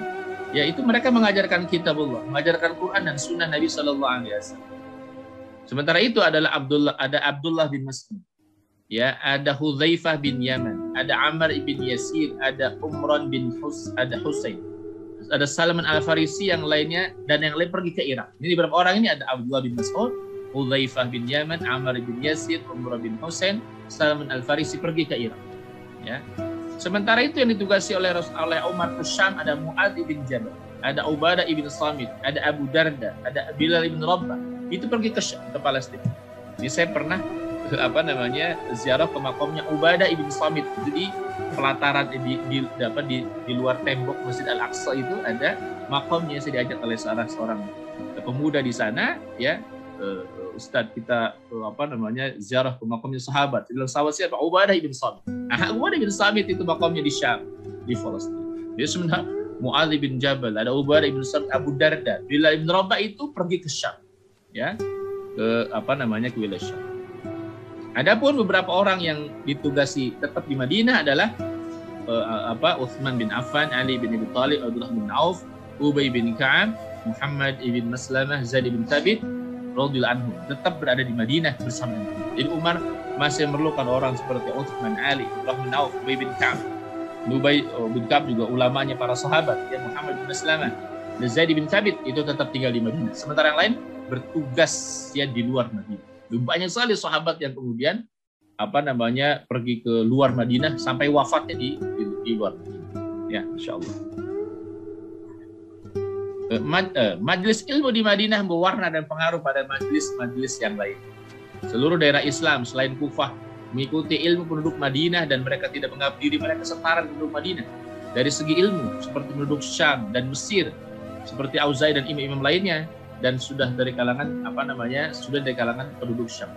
yaitu mereka mengajarkan kitabullah, mengajarkan Quran dan sunnah Nabi Sallallahu Alaihi Wasallam. Sementara itu ada Abdullah bin Mas'ud. Ya, ada Hudzaifah bin Yaman, ada Ammar bin Yasir, ada Umran bin ada Husain, ada Salman Al-Farisi yang lainnya dan yang lain pergi ke Irak. Ini beberapa orang ini ada Abdullah bin Mas'ud, Hudzaifah bin Yaman, Ammar bin Yasir, Umran bin Husain, Salman Al-Farisi pergi ke Irak. Ya. Sementara itu yang ditugasi oleh Umar ke Syam ada Mu'adz bin Jabal, ada Ubadah ibn Samit, ada Abu Darda, ada Bilal ibn Rabah. Itu pergi ke Syam, ke Palestina. Jadi saya pernah ziarah ke makamnya Ubadah ibn Samit. Jadi pelataran di luar tembok Masjid Al-Aqsa itu ada makamnya. Saya diajak oleh seorang pemuda di sana ya, Ustadz kita ziarah ke makamnya sahabat. Dia bilang sahabat siapa? Ubadah ibn Samit. Ubadah ibn Samit itu makamnya di Syam, di Palestina. Dia sebenarnya Mu'adz bin Jabal, ada Ubadah ibn Samit, Abu Darda, Bilal ibn Rabah itu pergi ke Syam. Ya. Ke wilayah Syam. Adapun beberapa orang yang ditugasi tetap di Madinah adalah Utsman bin Affan, Ali bin Abi Thalib, Abdullah bin Auf, Ubay bin Ka'ab, Muhammad ibn Maslamah, Zaid bin Thabit radhiyallahu anhu tetap berada di Madinah bersama. Jadi Umar masih memerlukan orang seperti Utsman, Ali, Abdullah bin Auf, Ubay bin Ka'ab. Ubay bin Ka'ab juga ulamanya para sahabat, ya Muhammad bin Maslamah dan Zaid bin Thabit itu tetap tinggal di Madinah. Sementara yang lain bertugas ya di luar Madinah. Banyak sekali sahabat yang kemudian pergi ke luar Madinah sampai wafatnya di luar Madinah. Ya, insyaallah. Majelis ilmu di Madinah berwarna dan pengaruh pada majelis-majelis yang lain. Seluruh daerah Islam selain Kufah mengikuti ilmu penduduk Madinah dan mereka tidak menganggap diri mereka setara dengan penduduk Madinah. Dari segi ilmu seperti penduduk Syam dan Mesir, seperti Auza'i dan imam-imam lainnya. Dan sudah dari kalangan penduduk Syam.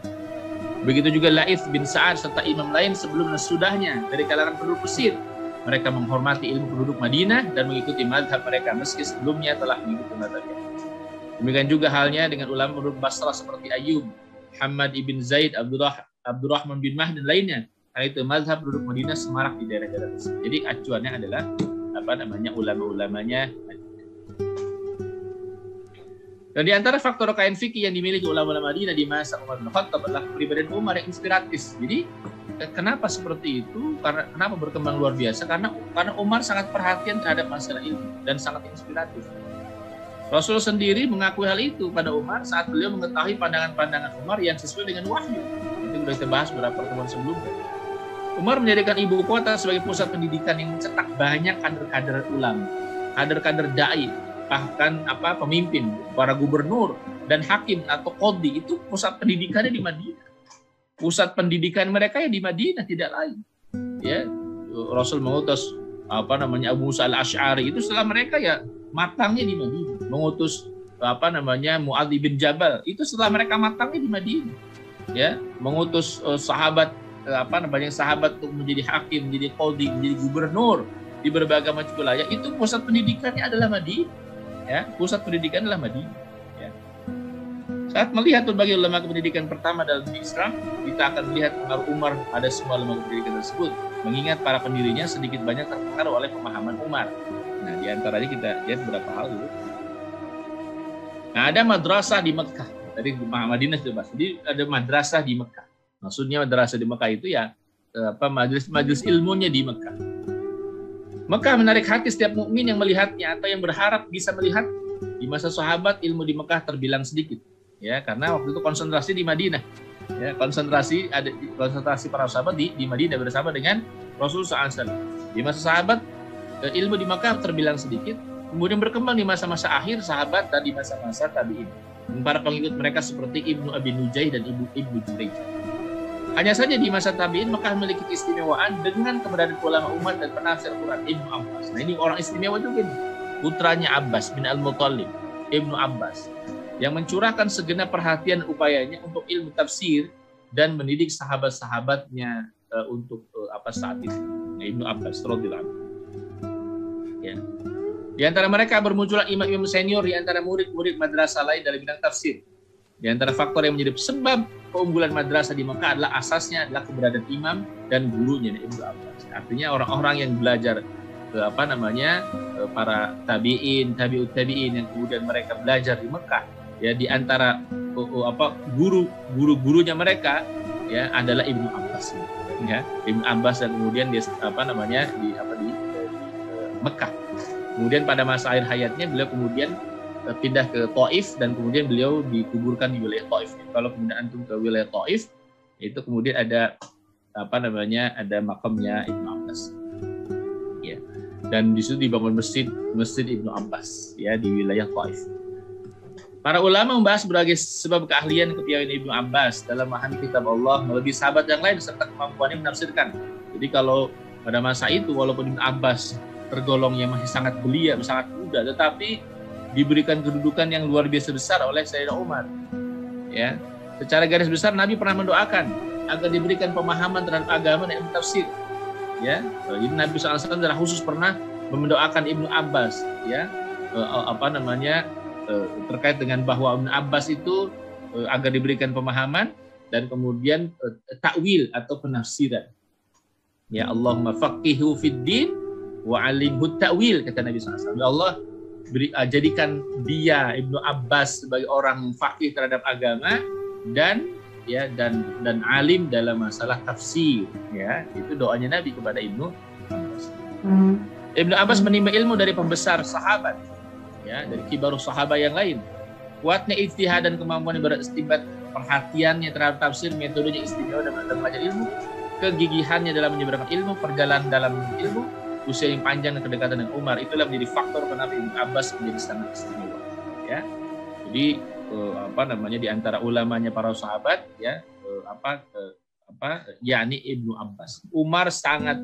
Begitu juga Laits bin Sa'ad serta imam lain sebelum dan sudahnya dari kalangan penduduk Mesir. Mereka menghormati ilmu penduduk Madinah dan mengikuti mazhab mereka meski sebelumnya telah mengikuti mazhabnya. Demikian juga halnya dengan ulama penduduk Basrah seperti Ayyub, Muhammad ibn Zaid, Abdurrahman bin Mahdi dan lainnya. Karena itu mazhab penduduk Madinah semarak di daerah-daerah tersebut. Jadi acuannya adalah ulama-ulamanya. Dan di antara faktor kain fikih yang dimiliki ulama-ulama Madinah di masa Umar bin Khattab adalah kepribadian Umar yang inspiratif. Jadi kenapa seperti itu? Kenapa berkembang luar biasa? Karena Umar sangat perhatian terhadap masalah ilmu dan sangat inspiratif. Rasul sendiri mengakui hal itu pada Umar saat beliau mengetahui pandangan-pandangan Umar yang sesuai dengan wahyu. Itu sudah kita bahas beberapa pertemuan sebelumnya. Umar menjadikan ibu kota sebagai pusat pendidikan yang mencetak banyak kader-kader ulama, kader-kader dai, bahkan pemimpin, para gubernur dan hakim atau qadhi. Itu pusat pendidikannya di Madinah. Pusat pendidikan mereka ya di Madinah, tidak lain. Ya, Rasul mengutus Abu Musa al-Asy'ari itu setelah mereka ya matangnya di Madinah. Mengutus Mu'adz bin Jabal itu setelah mereka matangnya di Madinah. Ya, mengutus sahabat untuk menjadi hakim, menjadi qadhi, menjadi gubernur di berbagai macam wilayah. Itu pusat pendidikannya adalah Madinah. Ya, pusat pendidikan adalah Madinah. Ya. Saat melihat berbagai lembaga pendidikan pertama dalam Islam, kita akan melihat pengaruh Umar pada semua lembaga pendidikan tersebut. Mengingat para pendirinya sedikit banyak terpengaruh oleh pemahaman Umar. Nah, di antaranya kita lihat beberapa hal dulu. Nah, ada madrasah di Mekah. Tadi Madinah sudah bahas. Jadi ada madrasah di Mekah. Maksudnya madrasah di Mekah itu ya majelis ilmunya di Mekah. Mekah menarik hati setiap mukmin yang melihatnya atau yang berharap bisa melihat. Di masa sahabat ilmu di Mekah terbilang sedikit, ya, karena waktu itu konsentrasi di Madinah. Ya, konsentrasi para sahabat di Madinah bersama dengan Rasulullah SAW. Di masa sahabat ilmu di Mekah terbilang sedikit, kemudian berkembang di masa-masa akhir sahabat dan di masa-masa tabi'in. Para pengikut mereka seperti Ibnu Abi Nujayh dan Ibnu Jurayj. Hanya saja di masa tabi'in Mekah memiliki keistimewaan dengan keberadaan ulama umat dan penafsir Quran Ibnu Abbas. Nah, ini orang istimewa juga nih. Putranya Abbas bin Al-Muttalib, Ibnu Abbas, yang mencurahkan segenap perhatian upayanya untuk ilmu tafsir dan mendidik sahabat-sahabatnya untuk saat itu. Nah, Ibnu Abbas radhiyallahu anhu. Ya. Di antara mereka bermunculan imam-imam senior di antara murid-murid madrasah lain dalam bidang tafsir. Di antara faktor yang menjadi sebab keunggulan madrasah di Mekah adalah asasnya adalah keberadaan imam dan gurunya Ibnu Abbas. Artinya orang-orang yang belajar para tabi'in, tabi'ut tabi'in yang kemudian mereka belajar di Mekah, ya, di antara guru-gurunya mereka ya adalah Ibnu Abbas. Ya, Ibnu Abbas dan kemudian dia di Mekah. Kemudian pada masa akhir hayatnya beliau kemudian pindah ke Taif dan kemudian beliau dikuburkan di wilayah Taif. Kalau kemudian antum ke wilayah Taif, itu kemudian ada ada makamnya Ibnu Abbas. Ya. Dan di situ dibangun masjid Ibnu Abbas ya di wilayah Taif. Para ulama membahas berbagai sebab keahlian kepiawaian Ibnu Abbas dalam memahami kitab Allah melebihi sahabat yang lain serta kemampuannya menafsirkan. Jadi kalau pada masa itu walaupun Ibnu Abbas tergolongnya masih sangat belia, sangat muda, tetapi diberikan kedudukan yang luar biasa besar oleh Sayyidina Umar. Ya, secara garis besar Nabi pernah mendoakan agar diberikan pemahaman terhadap agama dan ilmu tafsir. Ya, jadi Nabi SAW secara khusus pernah mendoakan Ibnu Abbas, ya, terkait dengan bahwa Ibnu Abbas itu agar diberikan pemahaman dan kemudian takwil atau penafsiran. Ya, Allahumma faqihu fid din wa 'allimhu ta'wil, kata Nabi SAW. Ya Allah, jadikan dia Ibnu Abbas sebagai orang faqih terhadap agama dan alim dalam masalah tafsir. Ya, itu doanya Nabi kepada Ibnu Abbas. Ibnu Abbas menimba ilmu dari pembesar sahabat, ya, dari kibarus sahabat yang lain. Kuatnya ijtihad dan kemampuan beristinbat, perhatiannya terhadap tafsir, metodenya istimewa dalam belajar ilmu, kegigihannya dalam menyebarkan ilmu, perjalanan dalam ilmu, usia yang panjang dan kedekatan dengan Umar, itulah menjadi faktor kenapa Ibnu Abbas menjadi sangat istimewa. Ya, jadi di antara ulamanya para sahabat, ya, yakni Ibnu Abbas. Umar sangat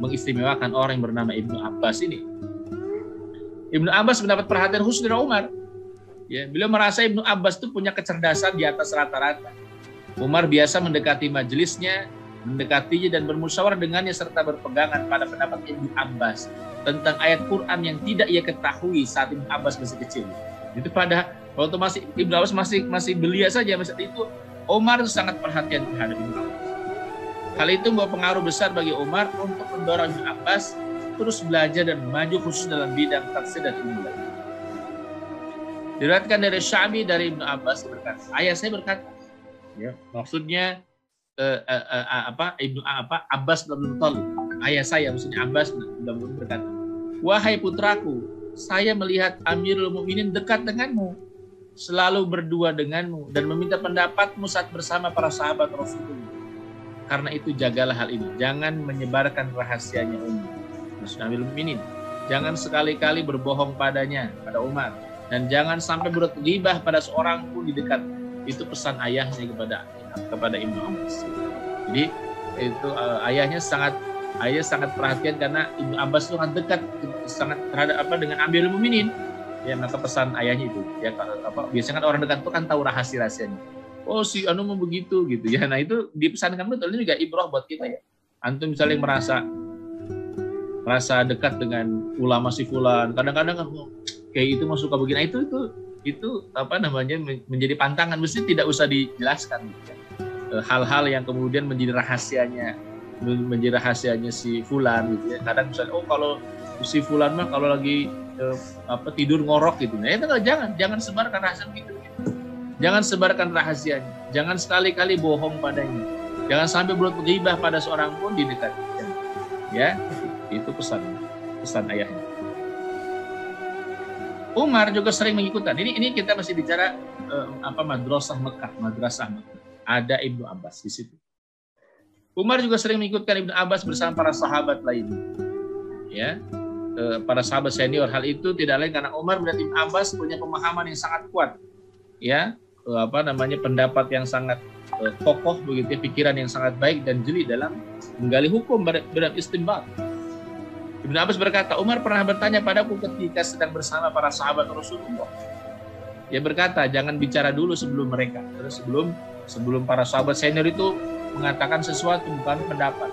mengistimewakan orang yang bernama Ibnu Abbas ini. Ibnu Abbas mendapat perhatian khusus dari Umar. Ya, beliau merasa Ibnu Abbas itu punya kecerdasan di atas rata-rata. Umar biasa mendekati majelisnya, mendekatinya dan bermusyawarah dengannya serta berpegangan pada pendapat Ibnu Abbas tentang ayat Quran yang tidak ia ketahui saat Ibnu Abbas masih kecil. Itu pada waktu Ibnu Abbas masih belia saja, masa itu Umar sangat perhatian terhadap Ibnu Abbas. Hal itu membawa pengaruh besar bagi Umar untuk mendorong Ibnu Abbas terus belajar dan maju khusus dalam bidang tafsir dan ilmu lain. Diriwayatkan dari Syabi dari Ibnu Abbas berkata, ayah saya berkata, ya, maksudnya Ibnu Abbas bin Abdul Thalib, ayah saya maksudnya Abbas bin Abdul Thalib berkata, wahai putraku, saya melihat Amirul Mukminin dekat denganmu, selalu berdua denganmu dan meminta pendapatmu saat bersama para sahabat Rasulullah. Karena itu jagalah hal ini, jangan menyebarkan rahasianya Umar, maksudnya Amirul Mukminin. Jangan sekali-kali berbohong padanya, pada Umar, dan jangan sampai berbuat ghibah pada seorang pun di dekat. Itu pesan ayahnya kepada Ibnu Abbas. Jadi itu ayah sangat perhatian karena Ibnu Abbas itu sangat dekat sangat terhadap dengan Amirul Mukminin. Ya, maka pesan ayahnya itu ya biasanya kan orang dekat itu kan tahu rahasianya. Oh, si anu mau begitu gitu ya. Nah, itu dipesankan betul. Ini juga ibrah buat kita ya. Antum misalnya merasa dekat dengan ulama si fulan, kadang-kadang kan kayak itu suka begini. Itu menjadi pantangan, mesti tidak usah dijelaskan gitu. Hal-hal yang kemudian menjadi rahasianya si fulan gitu ya. Kadang misalnya kalau si fulan mah kalau lagi tidur ngorok gitu. Nah, itu jangan sebarkan rahasia gitu. Jangan sebarkan rahasianya. Jangan sekali-kali bohong padanya. Jangan sampai berbuat ghibah pada seorang pun di dekatnya. Ya, itu pesan ayahnya. Umar juga sering mengikutan. Ini kita masih bicara madrasah Mekah. Ada Ibnu Abbas di situ. Umar juga sering mengikutkan Ibnu Abbas bersama para sahabat lainnya. Ya, para sahabat senior. Hal itu tidak lain karena Umar melihat Ibnu Abbas punya pemahaman yang sangat kuat. Ya, pendapat yang sangat kokoh begitu, pikiran yang sangat baik dan jeli dalam menggali hukum dalam istinbat. Ibnu Abbas berkata, Umar pernah bertanya padaku ketika sedang bersama para sahabat Rasulullah. Dia berkata, jangan bicara dulu sebelum mereka. Terus sebelum para sahabat senior itu mengatakan sesuatu, bukan pendapat.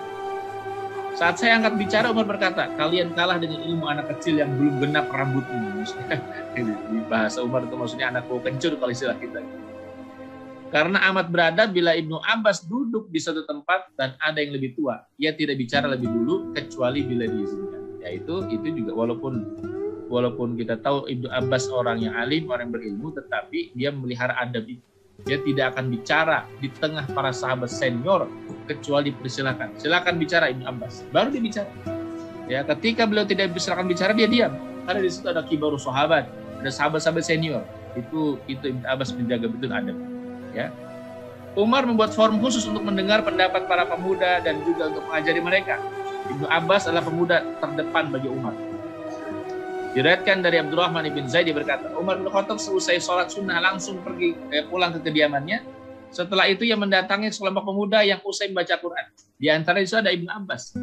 Saat saya angkat bicara, Umar berkata, kalian kalah dengan ilmu anak kecil yang belum genap rambutnya. Di bahasa Umar itu maksudnya anak bau kencur kalau istilah kita. Karena amat beradab bila Ibnu Abbas duduk di satu tempat dan ada yang lebih tua, ia tidak bicara lebih dulu kecuali bila diizinkan. Ya itu juga walaupun kita tahu Ibnu Abbas orang yang alim, orang yang berilmu, tetapi dia memelihara adab itu. Dia tidak akan bicara di tengah para sahabat senior kecuali dipersilakan. Silakan bicara Ibnu Abbas, baru dia bicara. Ya, ketika beliau tidak dipersilakan bicara, dia diam. Karena di situ ada kibarul sahabat, ada sahabat-sahabat senior. Itu Ibnu Abbas menjaga betul adab. Ya. Umar membuat forum khusus untuk mendengar pendapat para pemuda dan juga untuk mengajari mereka. Ibnu Abbas adalah pemuda terdepan bagi Umar. Diriwayatkan dari Abdurrahman bin Zaid, dia berkata, Umar bin Khattab selesai sholat sunnah langsung pulang ke kediamannya. Setelah itu ia mendatangi sekelompok pemuda yang usai membaca Quran. Di antara itu ada Ibnu Abbas.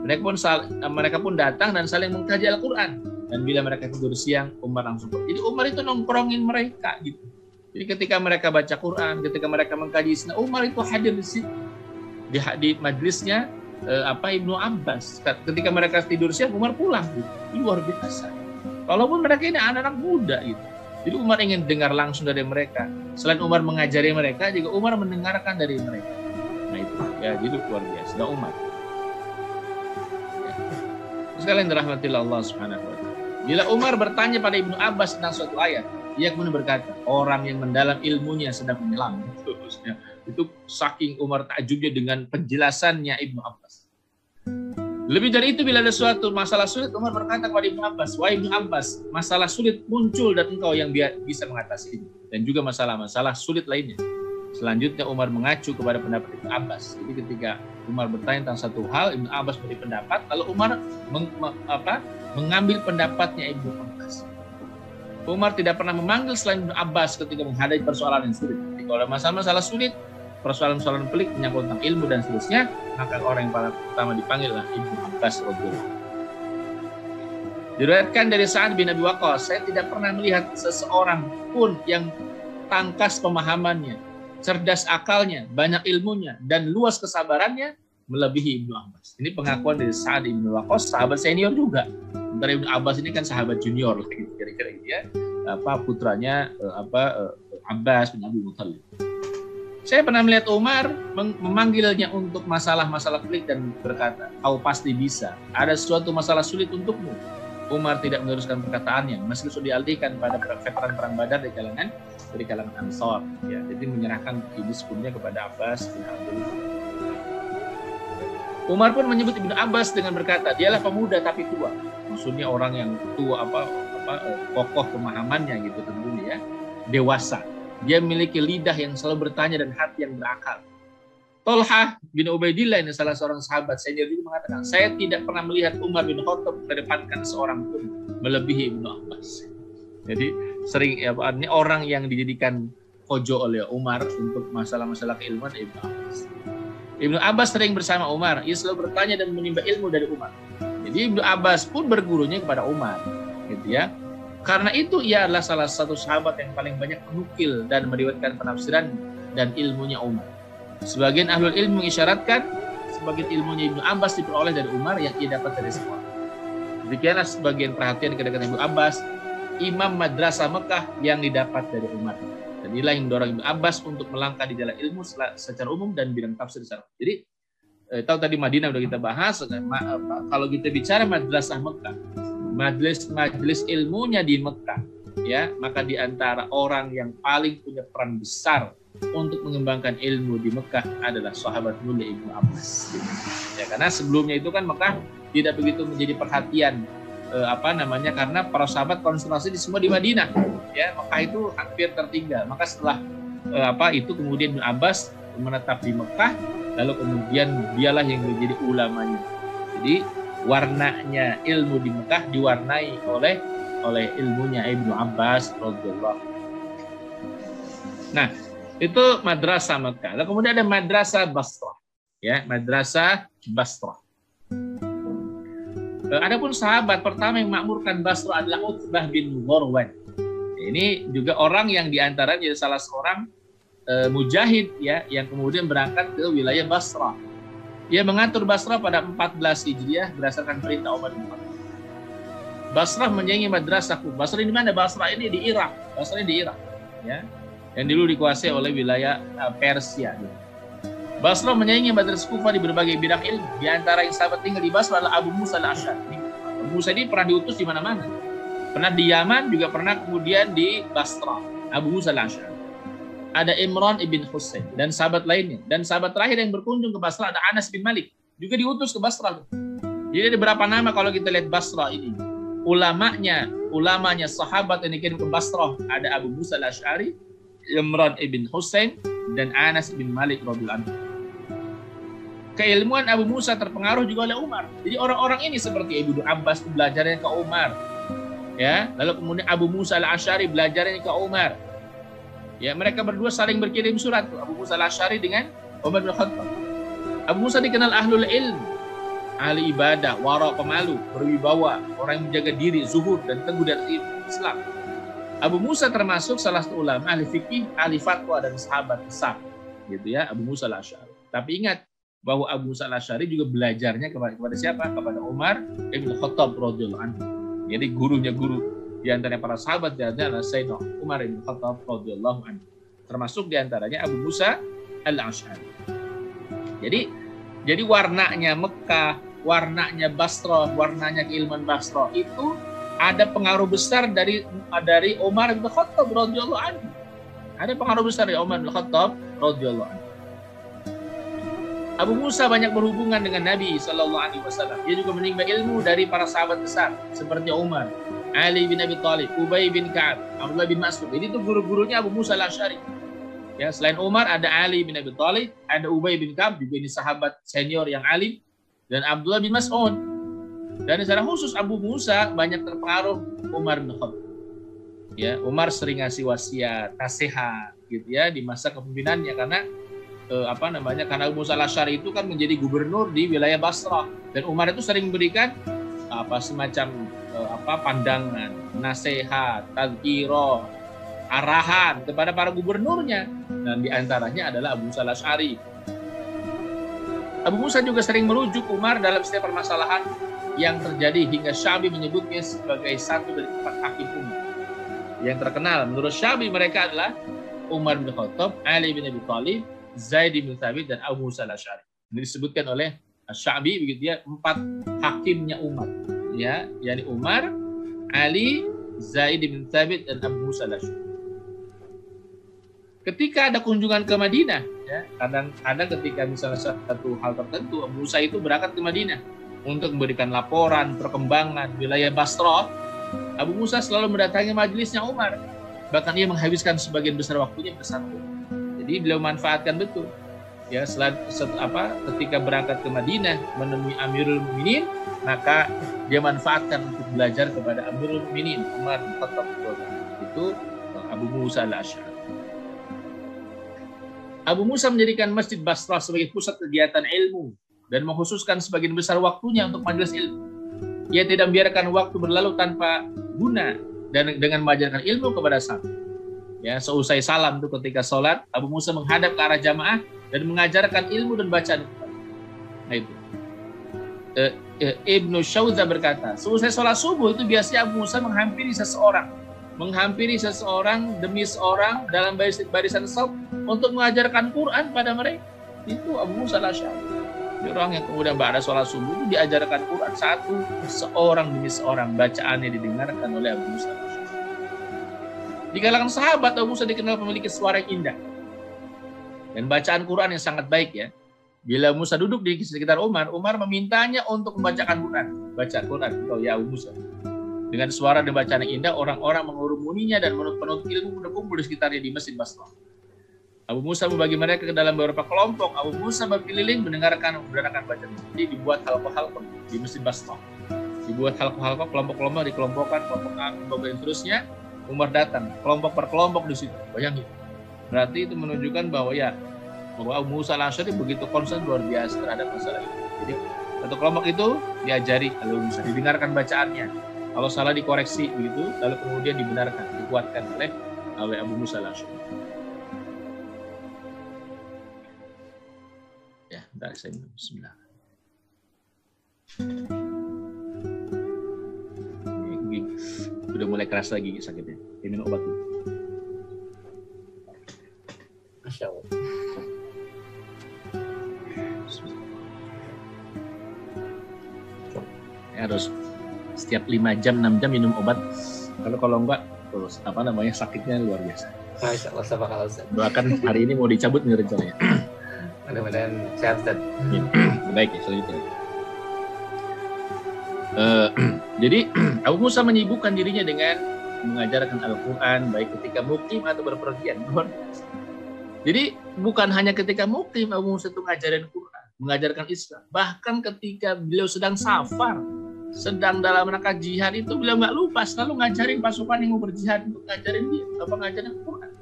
Mereka pun datang dan saling mengkaji Al-Quran. Dan bila mereka tidur siang, Umar langsung pergi. Jadi Umar itu nongkrongin mereka gitu. Jadi ketika mereka baca Quran, ketika mereka mengkaji sunnah, Umar itu hadir di situ di majlisnya Ibnu Abbas. Ketika mereka tidur siang, Umar pulang gitu. Ini luar biasa. Walaupun mereka ini anak-anak muda gitu. Jadi Umar ingin dengar langsung dari mereka. Selain Umar mengajari mereka, juga Umar mendengarkan dari mereka. Nah itu ya, jadi luar biasa. Nah, Umar. Ya. Sekalian dirahmati Allah Subhanahu wa taala. Bila Umar bertanya pada Ibnu Abbas tentang suatu ayat, ia kemudian berkata, orang yang mendalam ilmunya sedang menyelam. Itu saking Umar takjubnya dengan penjelasannya Ibnu Abbas. Lebih dari itu, bila ada suatu masalah sulit, Umar berkata kepada Ibnu Abbas, wahai Ibnu Abbas, masalah sulit muncul dan engkau yang bisa mengatasi ini. Dan juga masalah-masalah sulit lainnya. Selanjutnya Umar mengacu kepada pendapat Ibnu Abbas. Jadi ketika Umar bertanya tentang satu hal, Ibnu Abbas beri pendapat, lalu Umar mengambil pendapatnya Ibnu Abbas. Umar tidak pernah memanggil selain Ibnu Abbas ketika menghadapi persoalan yang sulit. Jadi kalau ada masalah sulit, persoalan-persoalan pelik menyangkut tentang ilmu dan seterusnya, maka orang yang paling pertama dipanggil adalah Ibnu Abbas radhiyallahu. Diriwayatkan dari Sa'ad bin Abi Waqqas, saya tidak pernah melihat seseorang pun yang tangkas pemahamannya, cerdas akalnya, banyak ilmunya, dan luas kesabarannya melebihi Ibnu Abbas. Ini pengakuan dari Sa'ad bin Abi Waqqas, sahabat senior juga. Sementara Ibnu Abbas ini kan sahabat junior, kira-kira gitu ya. Putranya Abbas bin Abi Muthalib. Saya pernah melihat Umar memanggilnya untuk masalah-masalah sulit dan berkata, kau pasti bisa. Ada suatu masalah sulit untukmu. Umar tidak meneruskan perkataannya, meski sudah dialihkan pada veteran perang Badar dari kalangan Ansor. Ya, jadi menyerahkan ini sepenuhnya kepada Abbas bin Abdul. Umar pun menyebut Ibnu Abbas dengan berkata, dialah pemuda tapi tua. Maksudnya orang yang tua, kokoh pemahamannya gitu tentunya ya, dewasa. Dia memiliki lidah yang selalu bertanya dan hati yang berakal. Tolhah bin Ubaidillah ini salah seorang sahabat senior juga mengatakan, saya tidak pernah melihat Umar bin Khattab mengedepankan seorang pun melebihi Ibnu Abbas. Jadi sering ya, artinya orang yang dijadikan kojo oleh Umar untuk masalah-masalah keilmuan Ibnu Abbas. Ibnu Abbas sering bersama Umar, ia selalu bertanya dan menimba ilmu dari Umar. Jadi Ibnu Abbas pun bergurunya kepada Umar, gitu ya. Karena itu ia adalah salah satu sahabat yang paling banyak menukil dan meriwayatkan penafsiran dan ilmunya Umar. Sebagian ahlul ilmu mengisyaratkan sebagian ilmunya Ibnu Abbas diperoleh dari Umar yang ia dapat dari sekolah. Demikianlah sebagian perhatian kedekatan Ibnu Abbas, imam madrasah Mekah yang didapat dari Umar. Dan inilah yang mendorong Ibnu Abbas untuk melangkah di jalan ilmu secara umum dan bidang tafsir secara. Jadi tahu tadi Madinah udah kita bahas. Kalau kita bicara madrasah Mekah, majelis ilmunya di Mekah, ya, maka di antara orang yang paling punya peran besar untuk mengembangkan ilmu di Mekah adalah sahabat mulia Ibnu Abbas. Ya, karena sebelumnya itu kan Mekah tidak begitu menjadi perhatian karena para sahabat konsentrasi semua di Madinah. Ya, Mekah itu hampir tertinggal. Maka setelah itu kemudian Ibnu Abbas menetap di Mekah, lalu kemudian dialah yang menjadi ulamanya. Jadi warnanya ilmu di Mekah diwarnai oleh ilmunya Ibnu Abbas radhiyallahu. Nah, itu madrasah Mekah. Lalu kemudian ada madrasah Basrah. Ya, madrasah Basrah. Adapun sahabat pertama yang makmurkan Basrah adalah Utsbah bin Ghurwan. Ini juga orang yang diantaranya salah seorang mujahid ya, yang kemudian berangkat ke wilayah Basrah. Ia mengatur Basrah pada 14 Hijriah berdasarkan perintah Umar bin Khattab. Basrah menyaingi madrasah Kufah. Basrah di mana? Basrah ini di Irak. Basrah ini di Irak, ya, yang dulu dikuasai oleh wilayah Persia. Gitu. Basrah menyaingi madrasah Kufah di berbagai bidang ilmu. Di antara yang sahabat tinggal di Basrah adalah Abu Musa al-Asy'ari. Abu Musa ini pernah diutus di mana-mana. Pernah di Yaman, juga pernah kemudian di Basrah. Abu Musa al-Asy'ari. Ada Imran ibn Husain dan sahabat lainnya. Dan sahabat terakhir yang berkunjung ke Basrah ada Anas bin Malik, juga diutus ke Basrah. Jadi ada beberapa nama kalau kita lihat Basrah ini. Ulamanya sahabat yang dikirim ke Basrah ada Abu Musa al-Asy'ari, Imran ibn Husain, dan Anas bin Malik radhiyallahu anhu. Keilmuan Abu Musa terpengaruh juga oleh Umar. Jadi orang-orang ini seperti Ibnu Abbas belajarnya ke Umar. Ya, lalu kemudian Abu Musa al-Asy'ari belajarnya ke Umar. Ya, mereka berdua saling berkirim surat, Abu Musa al-Asy'ari dengan Umar bin Khattab. Abu Musa dikenal ahlul ilm, ahli ibadah, wara, pemalu, berwibawa, orang yang menjaga diri, zuhud dan teguh dari Islam. Abu Musa termasuk salah satu ulama ahli fikih, ahli fatwa dan sahabat besar, gitu ya, Abu Musa al-Asy'ari. Tapi ingat bahwa Abu Musa al-Asy'ari juga belajarnya kepada siapa? Kepada Umar bin Khattab radhiyallahu anhu. Jadi gurunya guru di antara para sahabat di antara Sayyidina Umar bin Khattab radhiyallahu anhu. Termasuk di antaranya Abu Musa al-Asy'ari. Jadi warnanya Mekah, warnanya Basrah, warnanya keilmuan Basrah itu ada pengaruh besar dari Umar bin Khattab radhiyallahu anhu. Ada pengaruh besar dari Umar bin Khattab radhiyallahu anhu. Abu Musa banyak berhubungan dengan Nabi SAW. Dia juga menimba ilmu dari para sahabat besar seperti Umar, Ali bin Abi Thalib, Ubay bin Ka'ab, Abdullah bin Mas'ud. Jadi itu guru-gurunya Abu Musa al-Asy'ari. Ya, selain Umar ada Ali bin Abi Thalib, ada Ubay bin Ka'ab, juga ini sahabat senior yang alim, dan Abdullah bin Mas'ud. Dan secara khusus Abu Musa banyak terpengaruh Umar bin Khattab. Ya, Umar sering ngasih wasiat, nasihat gitu ya di masa kepemimpinannya karena karena Abu Musa al-Asy'ari itu kan menjadi gubernur di wilayah Basrah dan Umar itu sering memberikan semacam pandangan, nasihat, tazkirah, arahan kepada para gubernurnya, dan diantaranya adalah Abu Musa al-Asy'ari. Abu Musa juga sering merujuk Umar dalam setiap permasalahan yang terjadi hingga Syafi'i menyebutnya sebagai satu dari 4 hakim umar. Yang terkenal menurut Syafi'i mereka adalah Umar bin Khattab, Ali bin Abi Thalib, Zaid bin Thabit, dan Abu Musa al-Asy'ari. Ini disebutkan oleh Asy-Sya'bi begitu ya, 4 hakimnya umat. Ya, yakni Umar, Ali, Zaid bin Thabit, dan Abu Musa al-Asy'ari. Ketika ada kunjungan ke Madinah, ya, kadang-kadang ketika misalnya satu hal tertentu, Abu Musa itu berangkat ke Madinah untuk memberikan laporan perkembangan wilayah Basrah. Abu Musa selalu mendatangi majelisnya Umar, bahkan ia menghabiskan sebagian besar waktunya bersama Umar. Jadi beliau manfaatkan betul, ya, ketika berangkat ke Madinah menemui Amirul Mukminin, maka dia manfaatkan untuk belajar kepada Amirul Mukminin Umar bin Khattab. Itu Abu Musa al-Asy'ari. Abu Musa menjadikan Masjid Basrah sebagai pusat kegiatan ilmu dan mengkhususkan sebagian besar waktunya untuk majelis ilmu. Ia tidak membiarkan waktu berlalu tanpa guna dan dengan mengajarkan ilmu kepada santri. Ya, seusai salam itu ketika sholat, Abu Musa menghadap ke arah jamaah dan mengajarkan ilmu dan bacaan. Nah itu. Ibnu Syauza berkata, seusai sholat subuh itu biasanya Abu Musa menghampiri seseorang demi seorang dalam barisan shaf untuk mengajarkan Quran pada mereka. Itu Abu Musa al-Asy'ari. Orang yang kemudian ba'da sholat subuh itu diajarkan Quran seorang demi seorang, bacaannya didengarkan oleh Abu Musa al-Asy'ari. Di kalangan sahabat, Abu Musa dikenal memiliki suara yang indah dan bacaan Quran yang sangat baik, ya. Bila Musa duduk di sekitar Umar memintanya untuk membacakan Quran. Baca Quran, ya Abu Musa. Dengan suara dan bacaan yang indah, orang-orang mengurumuninya dan penuntut ilmu berkumpul di sekitarnya di Masjid Basrah. Abu Musa membagi mereka ke dalam beberapa kelompok. Abu Musa berkeliling mendengarkan bacaan. Jadi dibuat halqa-halqa di Masjid Basrah. Dibuat halqa-halqa, kelompok-kelompok dikelompokkan, kelompok A, kelompok B, terusnya. Umar datang, kelompok per kelompok di situ. Bayangin. Berarti itu menunjukkan bahwa Abu Musa al-Asy'ari begitu konsen luar biasa terhadap masalah ini. Jadi satu kelompok itu diajari Abu Musa, didengarkan bacaannya. Kalau salah dikoreksi begitu, lalu kemudian dibenarkan, dikuatkan oleh Abu Musa al-Asy'ari. Ya, bentar saya minum. Bismillah. Udah mulai keras lagi sakitnya. Minum obat dulu. Masya Allah. Harus setiap 5 jam, 6 jam minum obat. Kalau enggak, terus sakitnya luar biasa. Masya Allah, sabakal Ustaz. Doakan hari ini mau dicabut nih rencananya. Mudah-mudahan sehat Ustaz. Baik ya, selanjutnya. Jadi Abu Musa menyibukkan dirinya dengan mengajarkan Al-Quran baik ketika mukim atau berpergian. Jadi bukan hanya ketika mukim Abu Musa itu mengajarkan Quran, mengajarkan Islam. Bahkan ketika beliau sedang safar, sedang dalam rangka jihad itu beliau nggak lupa selalu ngajarin pasukan yang mau berjihad untuk ngajarin Quran.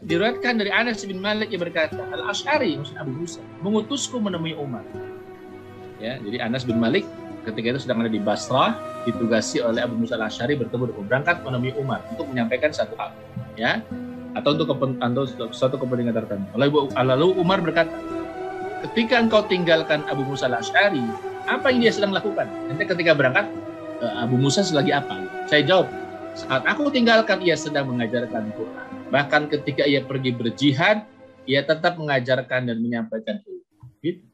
Diriwayatkan dari Anas bin Malik yang berkata, Al-Asy'ari, maksud Abu Musa, mengutusku menemui Umar. Ya, jadi Anas bin Malik ketika itu sedang ada di Basrah, ditugasi oleh Abu Musa al-Asy'ari bertemu dengan berangkat menemui Umar untuk menyampaikan satu hal, ya, atau untuk suatu kepentingan tertentu. Lalu Umar berkata, ketika engkau tinggalkan Abu Musa al-Asy'ari, apa yang dia sedang lakukan? Nanti ketika berangkat, Abu Musa selagi apa? Saya jawab, saat aku tinggalkan ia sedang mengajarkan Quran. Bahkan ketika ia pergi berjihad, ia tetap mengajarkan dan menyampaikan ilmu. Gitu.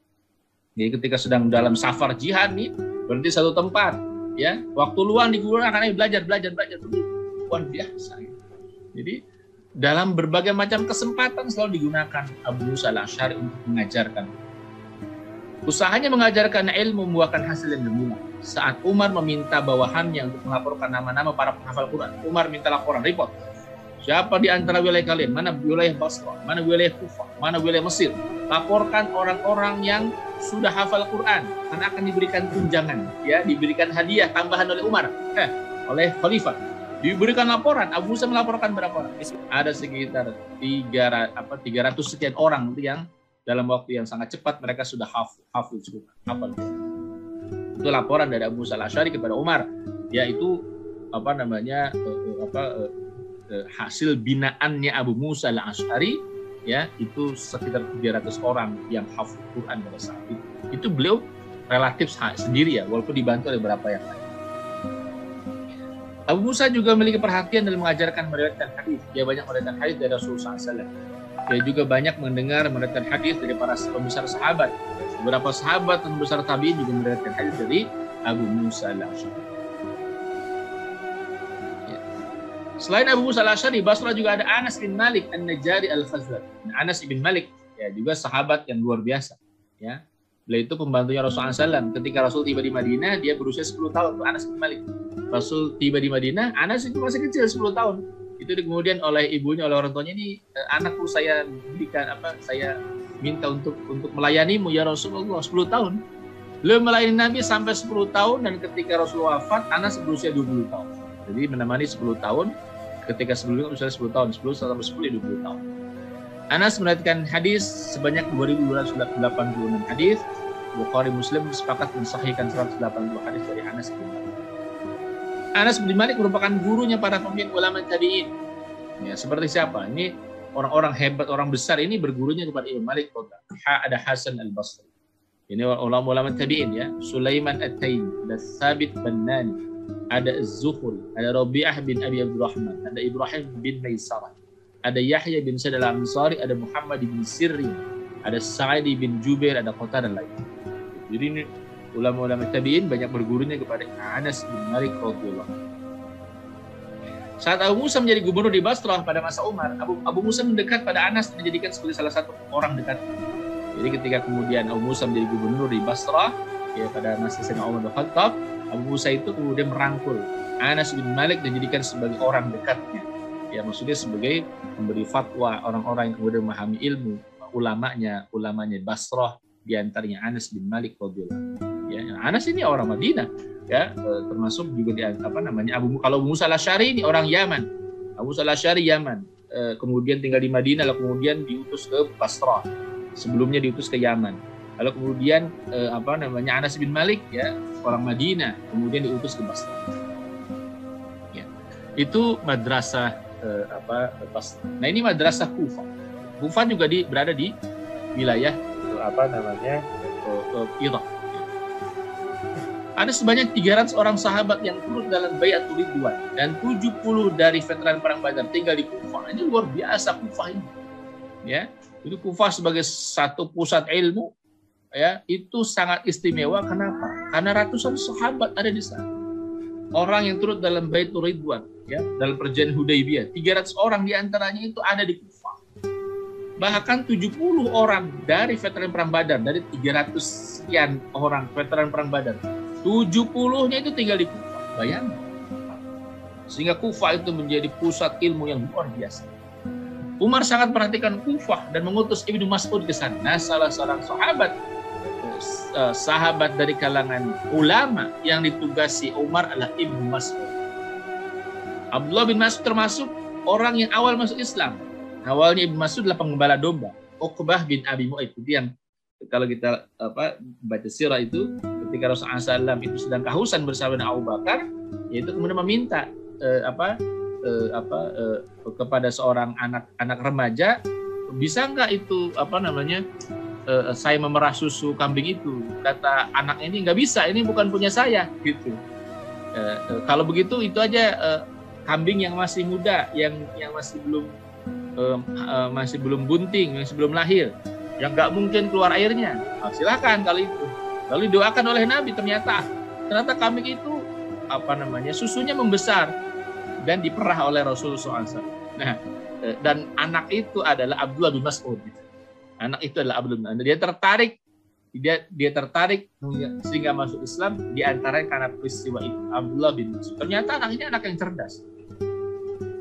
Jadi ketika sedang dalam safar jihad nih, berarti satu tempat, ya, waktu luang digunakan belajar luar biasa. Ya. Jadi dalam berbagai macam kesempatan selalu digunakan Abu Musa al-Asy'ari untuk mengajarkan. Usahanya mengajarkan ilmu membuahkan hasil yang gemilang. Saat Umar meminta bawahannya untuk melaporkan nama-nama para penghafal Quran, Umar minta laporan, report. Siapa di antara wilayah kalian? Mana wilayah Basrah? Mana wilayah Kufah? Mana wilayah Mesir? Laporkan orang-orang yang sudah hafal Quran, karena akan diberikan tunjangan, ya, diberikan hadiah tambahan oleh Umar, oleh Khalifah. Diberikan laporan. Abu Musa melaporkan berapa orang? Ada sekitar 300 sekian orang yang dalam waktu yang sangat cepat mereka sudah hafal. Itu laporan dari Abu Musa al-Asy'ari kepada Umar, yaitu hasil binaannya Abu Musa al-Asy'ari, ya, itu sekitar 300 orang yang hafal Quran pada saat itu. Itu beliau relatif sendiri, ya, walaupun dibantu oleh beberapa yang lain. Abu Musa juga memiliki perhatian dalam mengajarkan meriwayatkan hadis. Dia banyak meriwayatkan hadis dari Rasulullah SAW. Dia juga banyak meriwayatkan hadis dari para pembesar sahabat. Beberapa sahabat dan pembesar tabi'in juga meriwayatkan hadis dari Abu Musa al-Asy'ari. Ya. Selain Abu Musa al-Asy'ari, di Basrah juga ada Anas bin Malik an-Najjari al-Khazraj. Anas bin Malik ya juga sahabat yang luar biasa. Ya. Beliau itu pembantunya Rasulullah SAW. Ketika Rasul tiba di Madinah, dia berusia 10 tahun. Itu Anas bin Malik. Rasul tiba di Madinah, Anas itu masih kecil 10 tahun. Itu kemudian oleh ibunya, oleh orang tuanya, ini anakku saya berikan saya minta untuk melayanimu ya Rasulullah 10 tahun. Beliau melayani Nabi sampai 10 tahun dan ketika Rasul wafat, Anas berusia 20 tahun. Jadi menemani 10 tahun, ketika sebelumnya usia 10 tahun, 10 sampai 10 20 tahun. Anas meriwayatkan hadis sebanyak 2286 hadis. Bukhari Muslim sepakat mensahihkan 180 hadis dari Anas bin Malik. Anas bin Malik merupakan gurunya para pemimpin ulama tabi'in. Ya, seperti siapa? Ini orang-orang hebat, orang besar ini bergurunya kepada Imam Malik. Ada Hasan al-Basri. Ini ulama-ulama tabi'in ya. Sulaiman at-Taimi, ada Thabit Bannani, ada Az-Zuhri, ada Rabi'ah bin Abi Abdurrahman, ada Ibrahim bin Maisarah, ada Yahya bin Sa'id al-Ansari, ada Muhammad bin Sirin, ada Sa'id bin Jubair, ada Qatadah dan lain. Jadi ini ulama-ulama tabi'in banyak bergurunya kepada Anas bin Malik radhiyallahu. Saat Abu Musa menjadi gubernur di Basrah pada masa Umar, Abu Musa mendekat pada Anas dan dijadikan sebagai salah satu orang dekat. Jadi ketika kemudian Abu Musa menjadi gubernur di Basrah, ya pada masa Sayyidina Umar bin Khattab, Abu Musa itu kemudian merangkul Anas bin Malik dan dijadikan sebagai orang dekatnya. Ya maksudnya sebagai memberi fatwa orang-orang yang kemudian memahami ilmu, ulamanya Basrah, di antaranya Anas bin Malik radhiyallahu. Ya, Anas ini orang Madinah, ya termasuk juga di kalau Abu Musa al-Asy'ari ini orang Yaman. Abu Musa al-Asy'ari Yaman, kemudian tinggal di Madinah, lalu kemudian diutus ke Basrah. Sebelumnya diutus ke Yaman. Lalu kemudian Anas bin Malik ya orang Madinah, kemudian diutus ke Basrah. Ya. Itu madrasah Basrah. Nah, ini madrasah Kufah. Kufah juga berada di wilayah Irak. Ada sebanyak 300 orang sahabat yang turut dalam Bai'atul Ridwan dan 70 dari veteran perang Badar tinggal di Kufah. Ini luar biasa Kufah ini. Ya, itu Kufah sebagai satu pusat ilmu ya, itu sangat istimewa. Kenapa? Karena ratusan sahabat ada di sana. Orang yang turut dalam Bai'atul Ridwan ya, dalam perjanjian Hudaybiyah, 300 orang di antaranya itu ada di Kufah. Bahkan 70 orang dari veteran perang Badar, dari 300 sekian orang veteran perang Badar, 70-nya itu tinggal di Kufah. Bayangkan. Sehingga Kufah itu menjadi pusat ilmu yang luar biasa. Umar sangat perhatikan Kufah dan mengutus Ibnu Mas'ud ke sana. Nah, salah seorang sahabat dari kalangan ulama yang ditugasi Umar adalah Ibnu Mas'ud. Abdullah bin Mas'ud termasuk orang yang awal masuk Islam. Awalnya Ibnu Mas'ud adalah pengembala domba. Uqbah bin Abi Mu'ayth itu yang kalau kita baca sirah itu ketika Rasulullah SAW itu sedang kehausan bersama dengan Abu Bakar, yaitu kemudian meminta kepada seorang anak remaja, bisa nggak itu saya memerah susu kambing itu? Kata anak ini nggak bisa, ini bukan punya saya gitu. Kalau begitu itu aja kambing yang masih muda, yang masih belum bunting, masih belum lahir, yang nggak mungkin keluar airnya. Nah, silakan kalau itu. Lalu didoakan oleh Nabi, ternyata kambing itu susunya membesar dan diperah oleh Rasulullah SAW. Nah, dan anak itu adalah Abdullah bin Mas'ud. Anak itu adalah Abdullah bin Mas'ud. Dia tertarik sehingga masuk Islam di antaranya karena peristiwa itu. Abdullah bin Mas'ud. Ternyata anak ini anak yang cerdas.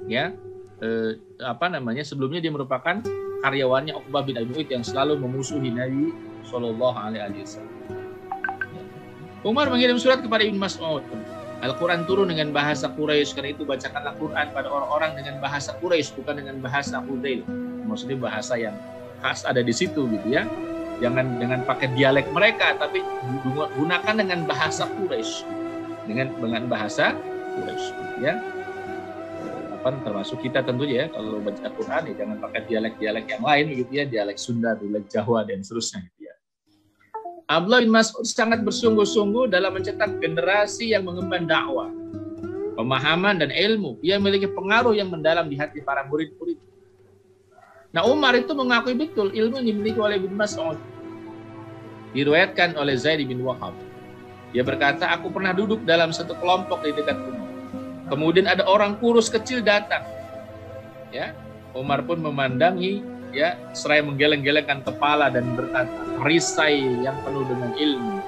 Ya. Sebelumnya dia merupakan karyawannya Uqbah bin Abi Mu'ayth yang selalu memusuhi Nabi Shallallahu Alaihi Wasallam. Umar mengirim surat kepada Ibnu Mas'ud. Al-Quran turun dengan bahasa Quraisy, karena itu bacakanlah Quran pada orang-orang dengan bahasa Quraisy, bukan dengan bahasa Hudail. Maksudnya bahasa yang khas ada di situ gitu ya. Jangan dengan pakai dialek mereka, tapi gunakan dengan bahasa Quraisy. Dengan bahasa Quraisy ya. Termasuk kita tentunya ya, kalau baca Quran ya jangan pakai dialek-dialek yang lain gitu ya, dialek Sunda, dialek Jawa dan seterusnya gitu ya. Abdullah bin Mas'ud sangat bersungguh-sungguh dalam mencetak generasi yang mengemban dakwah, pemahaman dan ilmu. Ia memiliki pengaruh yang mendalam di hati para murid-murid. Nah, Umar itu mengakui betul ilmu yang dimiliki oleh Ibnu Mas'ud. Diriwayatkan oleh Zaid bin Wahab. Dia berkata, aku pernah duduk dalam satu kelompok di dekat Umar. Kemudian ada orang kurus kecil datang. Ya, Umar pun memandangi, ya, seraya menggeleng-gelengkan kepala dan berkata, perisai yang penuh dengan ilmu.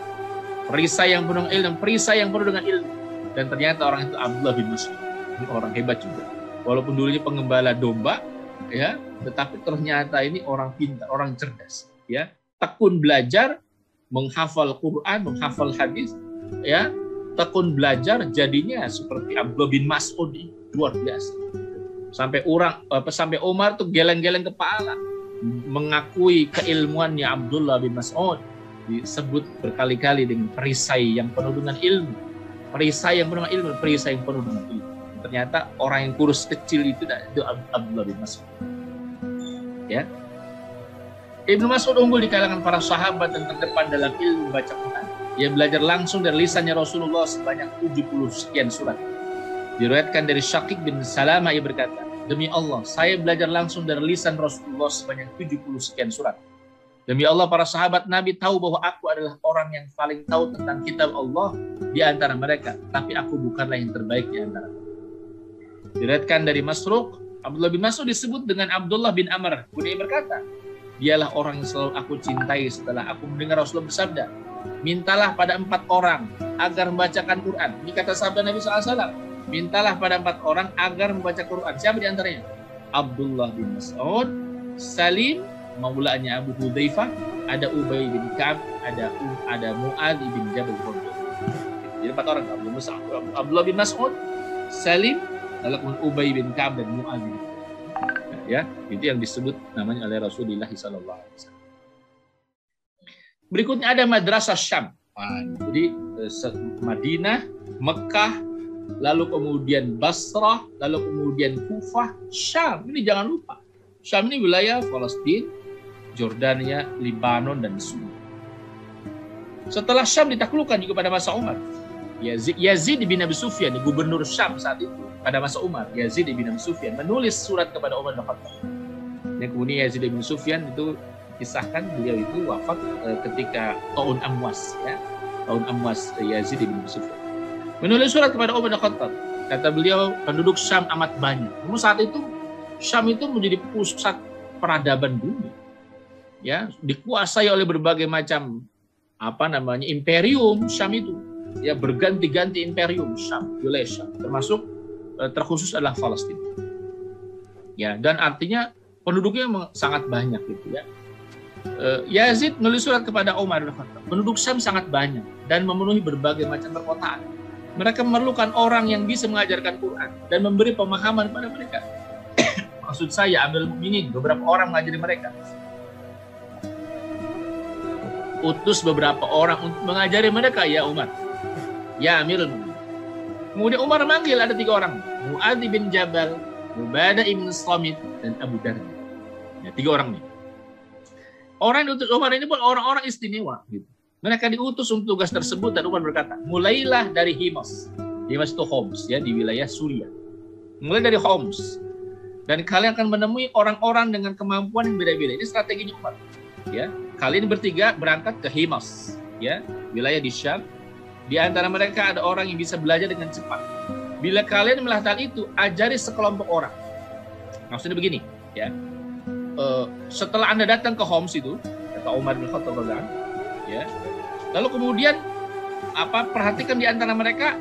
Perisai yang penuh dengan ilmu, perisai yang penuh dengan ilmu. Dan ternyata orang itu Abdullah bin Mas'ud. Ini orang hebat juga. Walaupun dulunya pengembala domba, ya, tetapi ternyata ini orang pintar, orang cerdas, ya, tekun belajar, menghafal Quran, menghafal hadis, ya, tekun belajar, jadinya seperti Abdullah bin Mas'ud, luar biasa. Sampai Umar tuh geleng-geleng kepala mengakui keilmuannya Abdullah bin Mas'ud, disebut berkali-kali dengan perisai yang penuh dengan ilmu, perisai yang penuh dengan ilmu, perisai yang penuh dengan ilmu. Ternyata orang yang kurus kecil itu Abdullah bin Mas'ud. Ya. Ibnu Mas'ud unggul di kalangan para sahabat dan terdepan dalam ilmu baca Quran. Ia belajar langsung dari lisannya Rasulullah sebanyak 70 sekian surat. Diriwayatkan dari Syaqiq bin Salama, ia berkata, demi Allah, saya belajar langsung dari lisan Rasulullah sebanyak 70 sekian surat. Demi Allah, para sahabat Nabi tahu bahwa aku adalah orang yang paling tahu tentang kitab Allah di antara mereka, tapi aku bukanlah yang terbaik di antara mereka. Diriwayatkan dari Masruq, Abdullah bin Mas'ud disebut dengan Abdullah bin Amr. Kemudian berkata, dialah orang yang selalu aku cintai setelah aku mendengar Rasulullah bersabda, mintalah pada 4 orang agar membacakan Quran. Ini kata sabda Nabi SAW. Mintalah pada 4 orang agar membaca Quran. Siapa di antaranya? Abdullah bin Mas'ud, Salim, maulanya Abu Hudzaifah, ada Ubay bin Ka'ab, ada Mu'adz bin Jabal. Jadi 4 orang, Abdullah bin Mas'ud, Salim, lalu kemudian Ubay bin Ka'ab dan Mu'adz bin Jabal. Ya, itu yang disebut namanya oleh Rasulullah SAW. Berikutnya ada Madrasah Syam. Jadi Madinah, Mekah, lalu kemudian Basrah, lalu kemudian Kufah, Syam. Ini jangan lupa. Syam ini wilayah Palestina, Jordania, Lebanon, dan Suriah. Setelah Syam ditaklukkan juga pada masa Umar, Yazid bin Abi Sufyan, gubernur Syam saat itu, pada masa Umar, Yazid bin Abi Sufyan menulis surat kepada Umar bin Khattab. Dan kemudian Yazid bin Sufyan itu kisahkan beliau itu wafat ketika tahun Amwas, ya. Tahun Amwas, Yazid bin Abi Sufyan menulis surat kepada Umar bin Khattab. Kata beliau, penduduk Syam amat banyak. Namun saat itu Syam itu menjadi pusat peradaban dunia. Ya, dikuasai oleh berbagai macam imperium Syam itu. Ya, berganti-ganti imperium Syam, wilayah Syam, termasuk terkhusus adalah Palestina. Ya, dan artinya penduduknya sangat banyak gitu ya. Yazid menulis surat kepada Umar bin Khattab. Penduduk Syam sangat banyak dan memenuhi berbagai macam perkotaan. Mereka memerlukan orang yang bisa mengajarkan Quran dan memberi pemahaman pada mereka. Maksud saya, Amirul Mukminin, beberapa orang mengajari mereka. Utus beberapa orang untuk mengajari mereka, ya Umar. Ya Amirul Mukminin. Kemudian Umar manggil ada 3 orang. Mu'adz bin Jabal, Ubadah bin Samit, dan Abu Darda. Ya, 3 orang nih. Orang yang diutus Umar ini pun orang-orang istimewa. Gitu. Mereka diutus untuk tugas tersebut dan Umar berkata, mulailah dari Himas. Himas itu Homs, ya, di wilayah Suriah. Mulai dari Homs. Dan kalian akan menemui orang-orang dengan kemampuan yang beda-beda. Ini strateginya Umar. Ya, kalian bertiga berangkat ke Himas, ya, wilayah di Syam. Di antara mereka ada orang yang bisa belajar dengan cepat. Bila kalian melakukan itu, ajari sekelompok orang. Maksudnya begini, ya. Setelah Anda datang ke Homs itu, kata Umar bin Khattab, ya. Lalu kemudian perhatikan di antara mereka,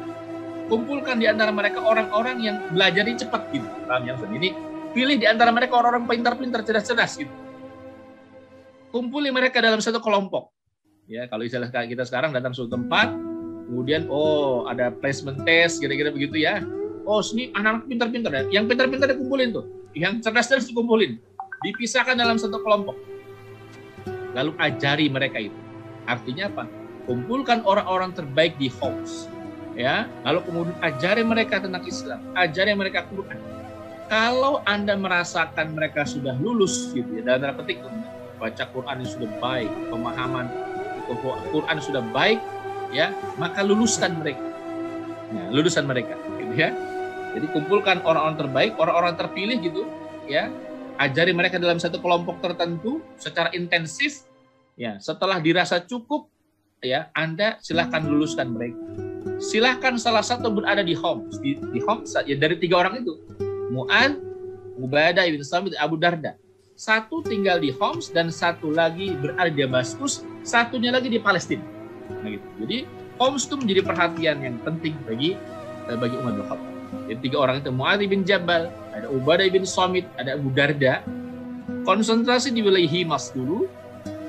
kumpulkan di antara mereka orang-orang yang belajarnya cepat gitu. Paham yang ini? Pilih di antara mereka orang-orang pintar-pintar, cerdas-cerdas gitu. Kumpuli mereka dalam satu kelompok. Ya, kalau istilah kita sekarang datang suatu tempat, kemudian ada placement test, kira-kira begitu ya. Ini anak-anak pintar-pintar ya. Yang pintar-pintar dikumpulin tuh, yang cerdas-cerdas dikumpulin, dipisahkan dalam satu kelompok. Lalu ajari mereka itu. Artinya apa? Kumpulkan orang-orang terbaik di Homs, ya. Lalu kemudian ajari mereka tentang Islam, ajari mereka Quran. Kalau Anda merasakan mereka sudah lulus gitu ya, dalam tanda petik baca Quran yang sudah baik, pemahaman Quran sudah baik, ya, maka luluskan mereka. Nah, luluskan mereka, gitu ya. Jadi kumpulkan orang-orang terbaik, orang-orang terpilih gitu, ya. ajari mereka dalam satu kelompok tertentu secara intensif. Ya, setelah dirasa cukup, ya, Anda silahkan luluskan mereka. Silahkan salah satu berada di Homs. Di Homs ya, dari 3 orang itu, Mu'adz, Ubadah ibn Samit, Abu Darda. Satu tinggal di Homs dan satu lagi berada di Damaskus, satunya lagi di Palestina. Nah, gitu. Jadi Homs itu menjadi perhatian yang penting bagi Umar bin Khattab. Jadi 3 orang itu, Mu'adz bin Jabal, ada Ubadah bin Samit, ada Abu Darda. Konsentrasi di wilayah Himas dulu,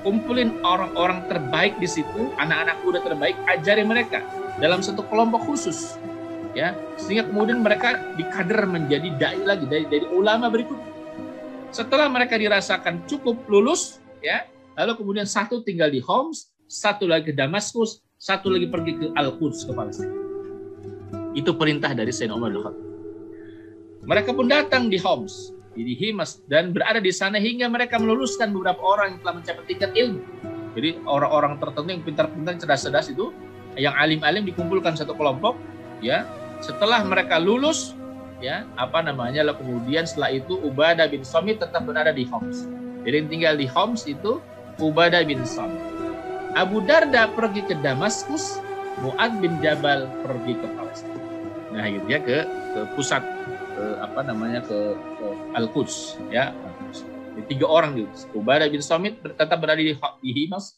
kumpulin orang-orang terbaik di situ, anak-anak muda terbaik, ajari mereka dalam satu kelompok khusus, ya, sehingga kemudian mereka dikader menjadi dai lagi dari ulama berikutnya. Setelah mereka dirasakan cukup lulus, ya, lalu kemudian satu tinggal di Homs, satu lagi ke Damaskus, satu lagi pergi ke Al-Quds, ke Palestina. Itu perintah dari Sayyidina Umar bin Khattab. Mereka pun datang di Homs, di Himas, dan berada di sana hingga mereka meluluskan beberapa orang yang telah mencapai tingkat ilmu. Jadi orang-orang tertentu yang pintar-pintar, cerdas-cerdas itu, yang alim-alim dikumpulkan satu kelompok, ya. Setelah mereka lulus, ya, lalu kemudian setelah itu Ubadah bin Samit tetap berada di Homs. Jadi yang tinggal di Homs itu Ubadah bin Samit. Abu Darda pergi ke Damaskus, Mu'adz bin Jabal pergi ke Palestina. Nah, gitu ya, ke pusat ke Al-Quds, ya. 3 orang itu. Ubadah bin Samit tetap berada di Himas.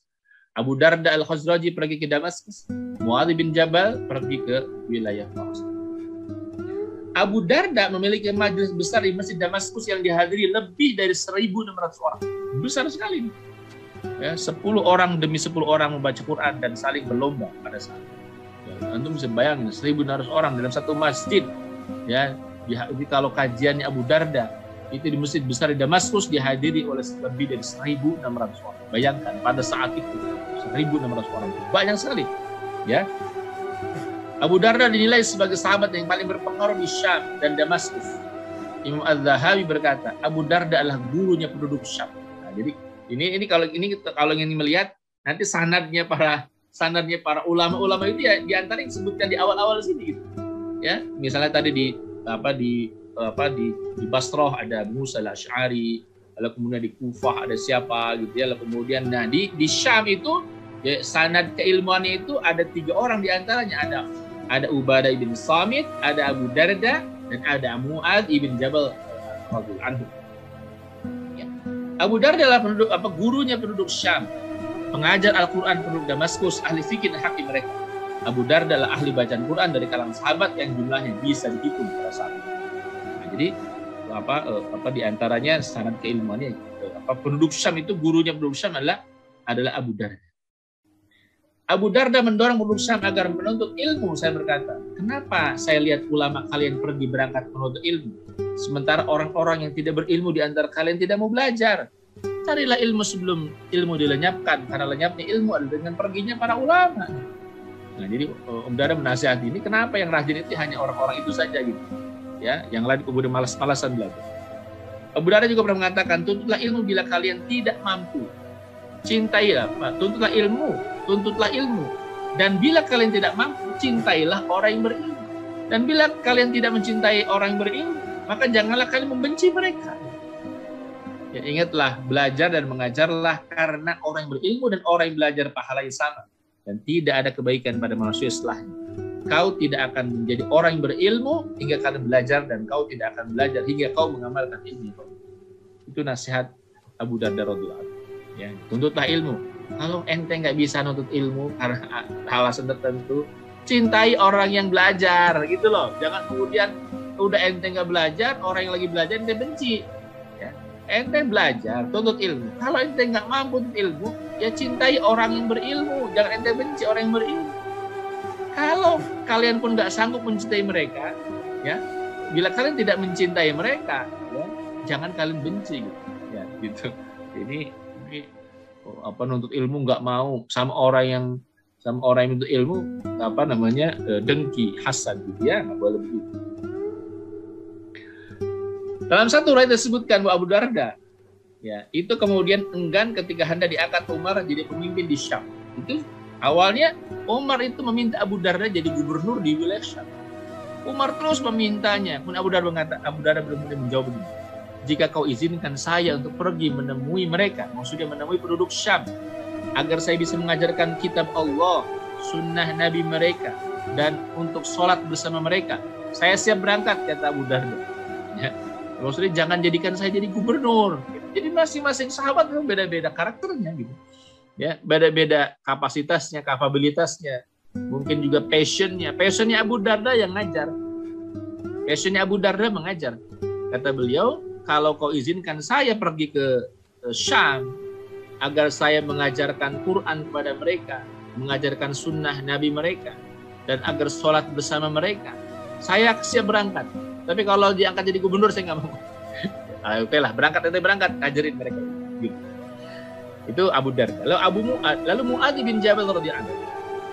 Abu Darda Al-Khazraji pergi ke Damaskus. Mu'adz bin Jabal pergi ke wilayah Palestina. Abu Darda memiliki majelis besar di Masjid Damaskus yang dihadiri lebih dari 1.600 orang. Besar sekali. Ya, 10 orang demi 10 orang membaca Quran dan saling berlomba pada saat itu. Ya, antum bisa bayangin 1.600 orang dalam satu masjid. Ya, kalau kajiannya Abu Darda itu di masjid besar di Damaskus dihadiri oleh lebih dari 1.600 orang. Bayangkan pada saat itu 1.600 orang, banyak sekali. Ya, Abu Darda dinilai sebagai sahabat yang paling berpengaruh di Syam dan Damaskus. Imam Az-Zahabi berkata, Abu Darda adalah gurunya penduduk Syam. Nah, jadi ini kalau ingin melihat nanti sanadnya para ulama-ulama itu ya, di antara yang disebutkan di awal-awal sini gitu. Ya, misalnya tadi di Basrah ada Musa al-Asy'ari, lalu kemudian di Kufah ada siapa gitu ya, lalu kemudian di Syam itu ya, sanad keilmuannya itu ada 3 orang di antaranya, ada Ubadah bin Samit, ada Abu Darda, dan ada Mu'adz ibn Jabal radhiyallahu anhu. Ya. Abu Darda adalah gurunya penduduk Syam, pengajar Al-Quran penduduk Damaskus, ahli fikih dan hakim mereka. Abu Darda adalah ahli bacaan Quran dari kalangan sahabat yang jumlahnya bisa dihitung pada saat itu. Nah, jadi di antaranya sanad keilmuannya penduduk Syam itu, gurunya penduduk Syam adalah Abu Darda. Abu Darda mendorong penduduk Syam agar menuntut ilmu. Saya berkata, kenapa saya lihat ulama kalian pergi berangkat menuntut ilmu, sementara orang-orang yang tidak berilmu di antara kalian tidak mau belajar? Carilah ilmu sebelum ilmu dilenyapkan, karena lenyapnya ilmu adalah dengan perginya para ulama. Nah, jadi Darda menasihati ini, kenapa yang rajin itu hanya orang-orang itu saja gitu, ya, yang lain kemudian malas-malasan belajar. Abu Darda juga pernah mengatakan, tuntutlah ilmu bila kalian tidak mampu. Cintailah, tuntutlah ilmu. Dan bila kalian tidak mampu, cintailah orang yang berilmu. Dan bila kalian tidak mencintai orang yang berilmu, maka janganlah kalian membenci mereka. Ya, ingatlah, belajar dan mengajarlah karena orang yang berilmu dan orang yang belajar pahalanya sama. Dan tidak ada kebaikan pada manusia setelahnya. Kau tidak akan menjadi orang yang berilmu hingga kalian belajar, dan kau tidak akan belajar hingga kau mengamalkan ilmu. Itu nasihat Abu Darda radhiyallahu anhu. Ya, tuntutlah ilmu. Kalau ente nggak bisa nuntut ilmu karena alasan tertentu, cintai orang yang belajar, gitu loh. Jangan kemudian udah ente nggak belajar, orang yang lagi belajar ente benci. Ya, ente belajar, tuntut ilmu. Kalau ente nggak mampu tuntut ilmu, ya cintai orang yang berilmu. Jangan ente benci orang yang berilmu. Kalau kalian pun nggak sanggup mencintai mereka, ya, bila kalian tidak mencintai mereka, ya, jangan kalian benci, gitu. Ya, gitu. Ini nuntut ilmu nggak mau sama orang yang nuntut ilmu dengki, hasad, gitu ya, nggak boleh begitu. Dalam satu riwayat disebutkan bahwa Abu Darda, ya, itu kemudian enggan ketika hendak diangkat Umar jadi pemimpin di Syam. Itu awalnya Umar itu meminta Abu Darda jadi gubernur di wilayah Syam. Umar terus memintanya, pun Abu Darda benar-benar menjawab begini, jika kau izinkan saya untuk pergi menemui mereka, maksudnya menemui penduduk Syam, agar saya bisa mengajarkan kitab Allah, sunnah Nabi mereka, dan untuk sholat bersama mereka, saya siap berangkat, kata Abu Darda. Ya. Maksudnya jangan jadikan saya jadi gubernur. Jadi masing-masing sahabat itu beda-beda karakternya gitu. Ya, beda-beda kapasitasnya, kapabilitasnya, mungkin juga passionnya. Passionnya Abu Darda yang ngajar. Passionnya Abu Darda mengajar. Kata beliau, kalau kau izinkan saya pergi ke Syam agar saya mengajarkan Quran kepada mereka, mengajarkan sunnah Nabi mereka, dan agar sholat bersama mereka, saya siap berangkat. Tapi kalau diangkat jadi gubernur, saya nggak mau. Oke lah, berangkat, ngajarin mereka. Gitu. Itu Abu Darda. Lalu Mu'adz bin Jabal radhiyallahu anhu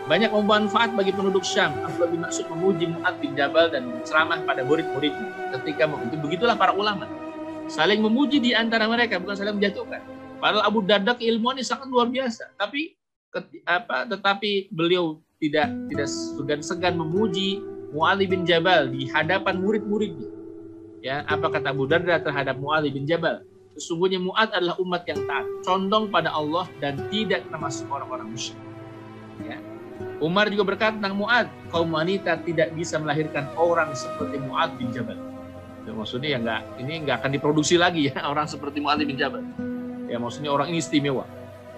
banyak memanfaat bagi penduduk Syam. Abdullah bin Mas'ud memuji Mu'adz bin Jabal dan ceramah pada murid-muridnya. Ketika begitulah para ulama saling memuji di antara mereka, bukan saling menjatuhkan. Padahal Abu Darda keilmuannya sangat luar biasa, tetapi beliau tidak segan-segan memuji Mu'adz bin Jabal di hadapan murid-muridnya. Ya, apa kata Abu Darda terhadap Mu'adz bin Jabal? Sesungguhnya Mu'adz adalah umat yang taat, condong pada Allah dan tidak termasuk orang-orang musyrik. Ya. Umar juga berkata tentang Mu'adz, kaum wanita tidak bisa melahirkan orang seperti Mu'adz bin Jabal. Ya, maksudnya nggak akan diproduksi lagi ya orang seperti Mu'adz bin Jabal. Ya, maksudnya orang ini istimewa.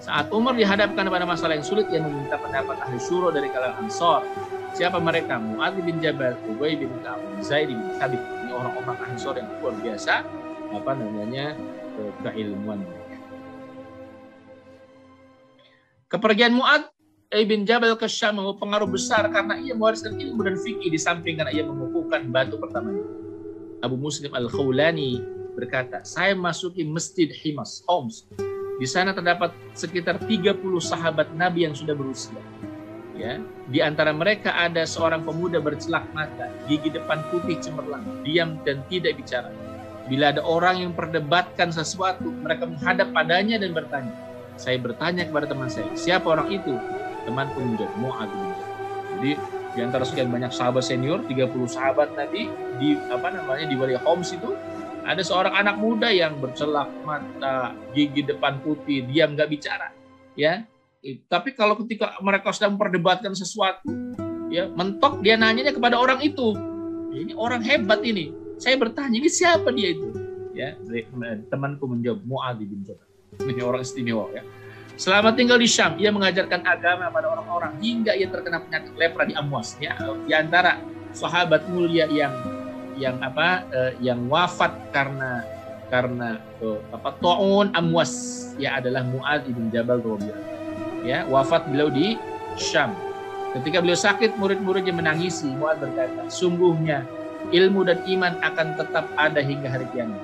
Saat Umar dihadapkan pada masalah yang sulit, yang meminta pendapat ahli syuro dari kalangan Ansar. Siapa mereka? Mu'adz bin Jabal, Ubay bin Ka'ab, Zaid bin Thabit. Ini orang-orang Ansar yang luar biasa keilmuan. Kepergian Mu'adz bin Jabal ke Syam membawa pengaruh besar karena ia mewariskan ilmu dan fikih di samping karena ia mengukuhkan batu pertamanya. Abu Muslim Al-Khawlani berkata, saya masuki Masjid Homs. Di sana terdapat sekitar 30 sahabat Nabi yang sudah berusia. Ya, di antara mereka ada seorang pemuda bercelak mata, gigi depan putih cemerlang, diam dan tidak bicara. Bila ada orang yang perdebatkan sesuatu, mereka menghadap padanya dan bertanya. Saya bertanya kepada teman saya, siapa orang itu? Temanku menjawab, Mu'adz bin Jabal. Jadi di antara sekian banyak sahabat senior, 30 sahabat Nabi di wilayah Homs itu, ada seorang anak muda yang bercelak mata, gigi depan putih, diam nggak bicara. Ya. Tapi kalau ketika mereka sedang memperdebatkan sesuatu, ya mentok dia nanyanya kepada orang itu. Ini orang hebat ini. Saya bertanya, ini siapa dia itu? Ya, temanku menjawab, Mu'adz bin Jabal. Ini orang istimewa ya. Selama tinggal di Syam, ia mengajarkan agama pada orang-orang hingga ia terkena penyakit lepra di Amwas. Ya, di antara sahabat mulia yang wafat karena ta'un Amwas, ya adalah Mu'adz bin Jabal radhiyallahu. Ya, wafat beliau di Syam. Ketika beliau sakit, murid-muridnya menangisi. Mu'adz berkata, sungguhnya ilmu dan iman akan tetap ada hingga hari kiamat.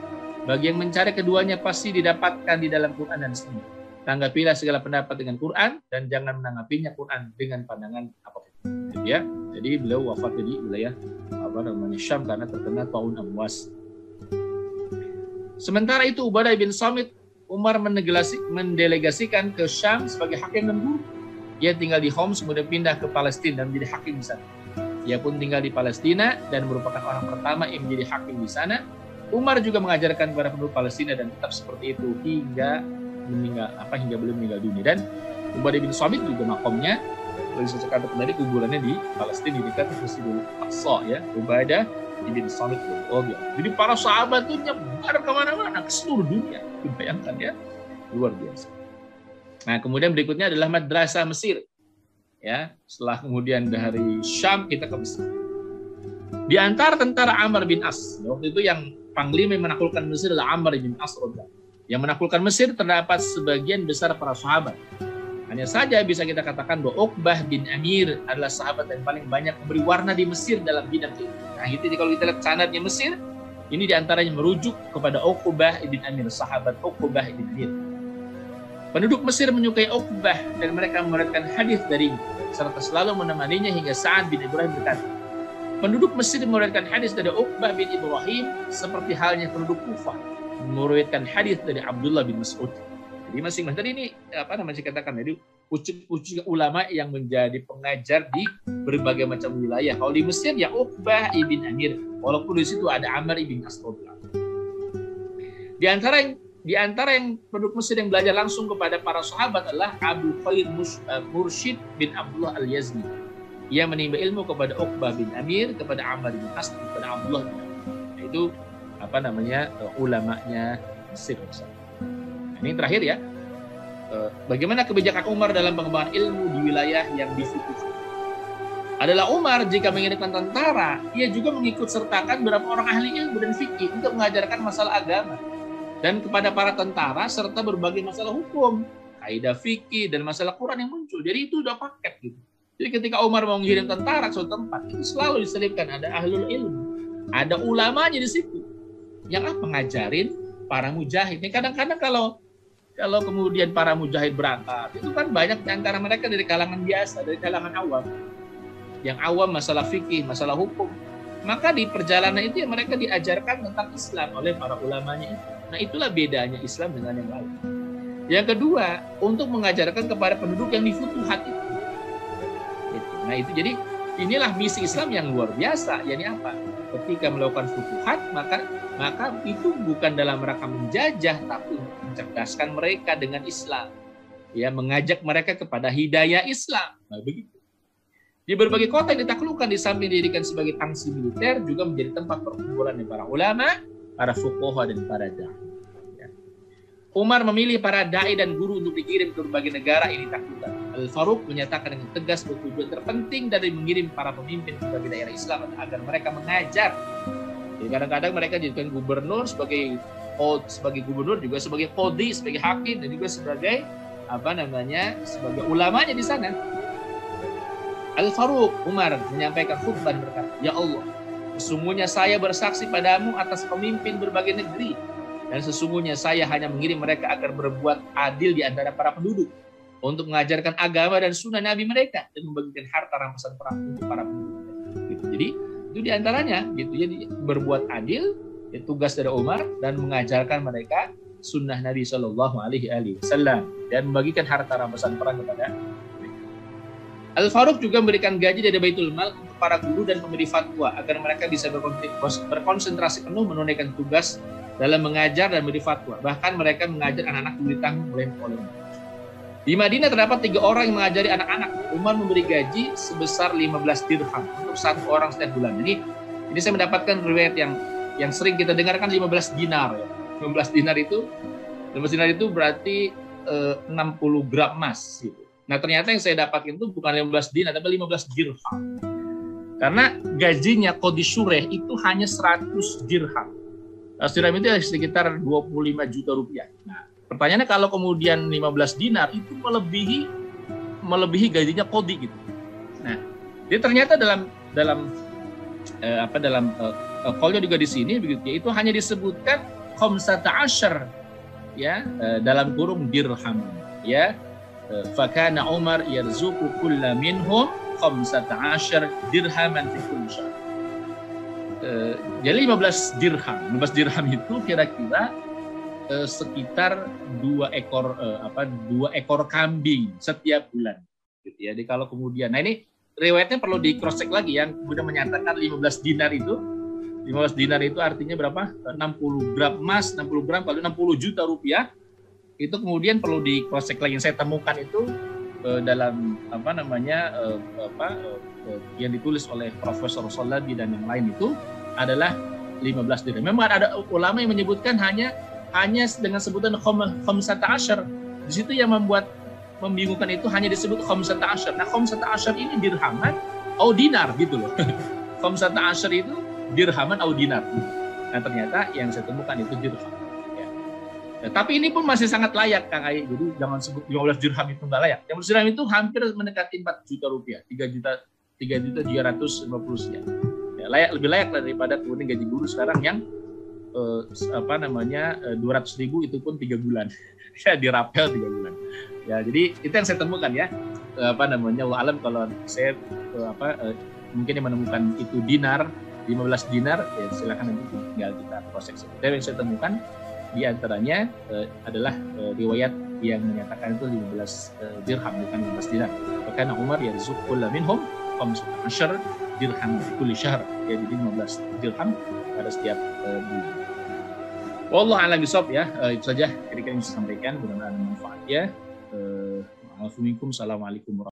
Bagi yang mencari keduanya pasti didapatkan di dalam Quran dan Sunnah. Tanggapilah segala pendapat dengan Quran dan jangan menanggapinya Quran dengan pandangan apapun. Ya, jadi beliau wafat di wilayah Syam karena terkena ta'un Amwas. Sementara itu Ubadah bin Samit, Umar mendelegasikan ke Syam sebagai hakim dan guru. Ia tinggal di Homs, kemudian pindah ke Palestina dan menjadi hakim di sana. Ia pun tinggal di Palestina dan merupakan orang pertama yang menjadi hakim di sana. Umar juga mengajarkan kepada penduduk Palestina dan tetap seperti itu hingga beliau meninggal dunia. Dan Ubadah bin Samit juga makomnya, seperti saya katakan tadi, kuburannya di Palestina di dekat Masjidil Aqsa ya. Ubadah bin Samit. Jadi para sahabat itu nyebar kemana-mana ke seluruh dunia. Bayangkan ya, luar biasa. Nah, kemudian berikutnya adalah Madrasah Mesir. Ya, setelah kemudian dari Syam kita ke Mesir. Di antara tentara Amr bin As, waktu itu yang panglima yang menaklukkan Mesir adalah Amr bin As. Yang menaklukkan Mesir terdapat sebagian besar para sahabat. Hanya saja bisa kita katakan bahwa Uqbah bin Amir adalah sahabat yang paling banyak memberi warna di Mesir dalam bidang ilmu. Nah, itu kalau kita lihat sanadnya Mesir, ini diantaranya merujuk kepada Uqbah bin Amir, sahabat Uqbah bin Amir. Penduduk Mesir menyukai Uqbah dan mereka meriwayatkan hadis darinya serta selalu menemaninya hingga Sa'ad bin Ibrahim berkata, penduduk Mesir meriwayatkan hadis dari Uqbah bin Ibrahim seperti halnya penduduk Kufah meriwayatkan hadis dari Abdullah bin Mas'ud. Jadi masing-masing ini dikatakan jadi pucuk-pucuk ulama yang menjadi pengajar di berbagai macam wilayah. Kalau di Mesir ya Uqbah ibn Amir, walaupun di situ ada Amr ibn As. Di antara yang penduduk Mesir yang belajar langsung kepada para sahabat adalah Abu Khair Mursyid bin Abdullah Al-Yazni. Ia menimba ilmu kepada Uqbah bin Amir, kepada Ammar bin As, kepada Abdullah bin Amir. Itu ulamanya Mesir. Nah, ini terakhir ya. Bagaimana kebijakan Umar dalam pengembangan ilmu di wilayah yang difutuhkan? Adalah Umar jika mengirimkan tentara, ia juga mengikut sertakan beberapa orang ahli ilmu dan fikih untuk mengajarkan masalah agama dan kepada para tentara serta berbagai masalah hukum, kaidah fikih dan masalah Quran yang muncul. Jadi itu udah paket gitu. Jadi ketika Umar mau mengirim tentara ke suatu tempat, itu selalu diselipkan ada ahlul ilmu, ada ulamanya di situ yang ngajarin para mujahid. Ini kadang-kadang kalau kemudian para mujahid berangkat, itu kan banyak di antara mereka dari kalangan biasa, dari kalangan awam. Yang awam masalah fikih, masalah hukum. Maka di perjalanan itu mereka diajarkan tentang Islam oleh para ulamanya itu. Nah, itulah bedanya Islam dengan yang lain. Yang kedua, untuk mengajarkan kepada penduduk yang di futuhat itu. Nah, itu jadi inilah misi Islam yang luar biasa. Yani apa? Ketika melakukan futuhat, maka itu bukan dalam rangka menjajah, tapi mencerdaskan mereka dengan Islam. Ya, mengajak mereka kepada hidayah Islam. Nah, begitu. Di berbagai kota yang ditaklukkan, di samping didirikan sebagai tangsi militer, juga menjadi tempat perkumpulan para ulama, para fuqaha dan para da'i. Umar memilih para da'i dan guru untuk dikirim ke berbagai negara yang ditaklukkan. Al-Faruq menyatakan dengan tegas bahwa tujuan terpenting dari mengirim para pemimpin ke berbagai daerah Islam agar mereka mengajar. Jadi kadang-kadang mereka dijadikan gubernur sebagai gubernur, juga sebagai qadhi, sebagai hakim, dan juga sebagai sebagai ulamanya di sana. Al-Faruq Umar menyampaikan khutbah berkata, "Ya Allah, sesungguhnya saya bersaksi padamu atas pemimpin berbagai negeri, dan sesungguhnya saya hanya mengirim mereka agar berbuat adil di antara para penduduk, untuk mengajarkan agama dan sunnah Nabi mereka, dan membagikan harta rampasan perang untuk para penduduk." Gitu. Jadi itu diantaranya, gitu. Jadi berbuat adil, ya, tugas dari Umar, dan mengajarkan mereka sunnah Nabi Shallallahu Alaihi Wasallam dan membagikan harta rampasan perang kepada mereka. Al-Faruq juga memberikan gaji dari Baitul Mal untuk para guru dan pemberi fatwa agar mereka bisa berkonsentrasi penuh menunaikan tugas dalam mengajar dan memberi fatwa. Bahkan mereka mengajar anak-anak diberi tanggung oleh Umar. Di Madinah terdapat 3 orang yang mengajari anak-anak. Umar memberi gaji sebesar 15 dirham untuk 1 orang setiap bulan. Jadi ini saya mendapatkan riwayat yang sering kita dengarkan 15 dinar. Ya. 15 dinar itu berarti 60 gram emas. Gitu. Nah, ternyata yang saya dapatkan itu bukan 15 dinar, tapi 15 dirham. Karena gajinya Qadhi Syureh itu hanya 100 dirham. 100 dirham itu sekitar 25 juta rupiah. Nah, pertanyaannya kalau kemudian 15 dinar itu melebihi gajinya Qadhi gitu. Nah, jadi ternyata dalam qaulnya juga di sini begitu ya, itu hanya disebutkan khamsata asyar ya, dalam kurung dirham ya. Fakana Umar yarzuqu kulla minhum 15 dirhaman fi kulli syahr. Jadi 15 dirham itu kira-kira sekitar 2 ekor kambing setiap bulan gitu ya. Jadi kalau kemudian, nah ini riwayatnya perlu di cross check lagi yang kemudian menyatakan 15 dinar itu artinya berapa? 60 gram emas, 60 gram kali 60 juta rupiah. Itu kemudian perlu di cross check lagi. Yang saya temukan itu dalam yang ditulis oleh Profesor Soladi dan yang lain itu adalah 15 dirham. Memang ada ulama yang menyebutkan hanya dengan sebutan khamsata asyar. Di situ yang membingungkan itu hanya disebut khamsata asyar. Nah, khamsata asyar ini dirhaman atau dinar gitu loh. Khamsata asyar itu dirhaman atau dinar. Nah, ternyata yang saya temukan itu dirham. Ya, tapi ini pun masih sangat layak, Kang Ai. Jadi jangan sebut 15 dirham itu nggak layak. 15 dirham itu hampir mendekati 4 juta rupiah, 3.750 sekian. Ya, lebih layak daripada kemudian gaji guru sekarang yang 200.000 itu pun 3 bulan. Ya, dirapel 3 bulan. Ya, jadi itu yang saya temukan ya. Allah alam kalau saya mungkin yang menemukan itu dinar, 15 dinar, ya silakan nanti tinggal kita proses. Tapi yang saya temukan di antaranya adalah riwayat yang menyatakan itu 15 dirham bukan 15 dinar. Karena Umar yarzuqu kulla minhum 15 dirham fi kulli syahr. Ya, jadi 15 dirham pada setiap bulan. Wallah a'lam bishawab ya. Itu saja kira-kira yang bisa sampaikan, mudah-mudahan ada manfaatnya. Assalamualaikum warahmatullahi wabarakatuh.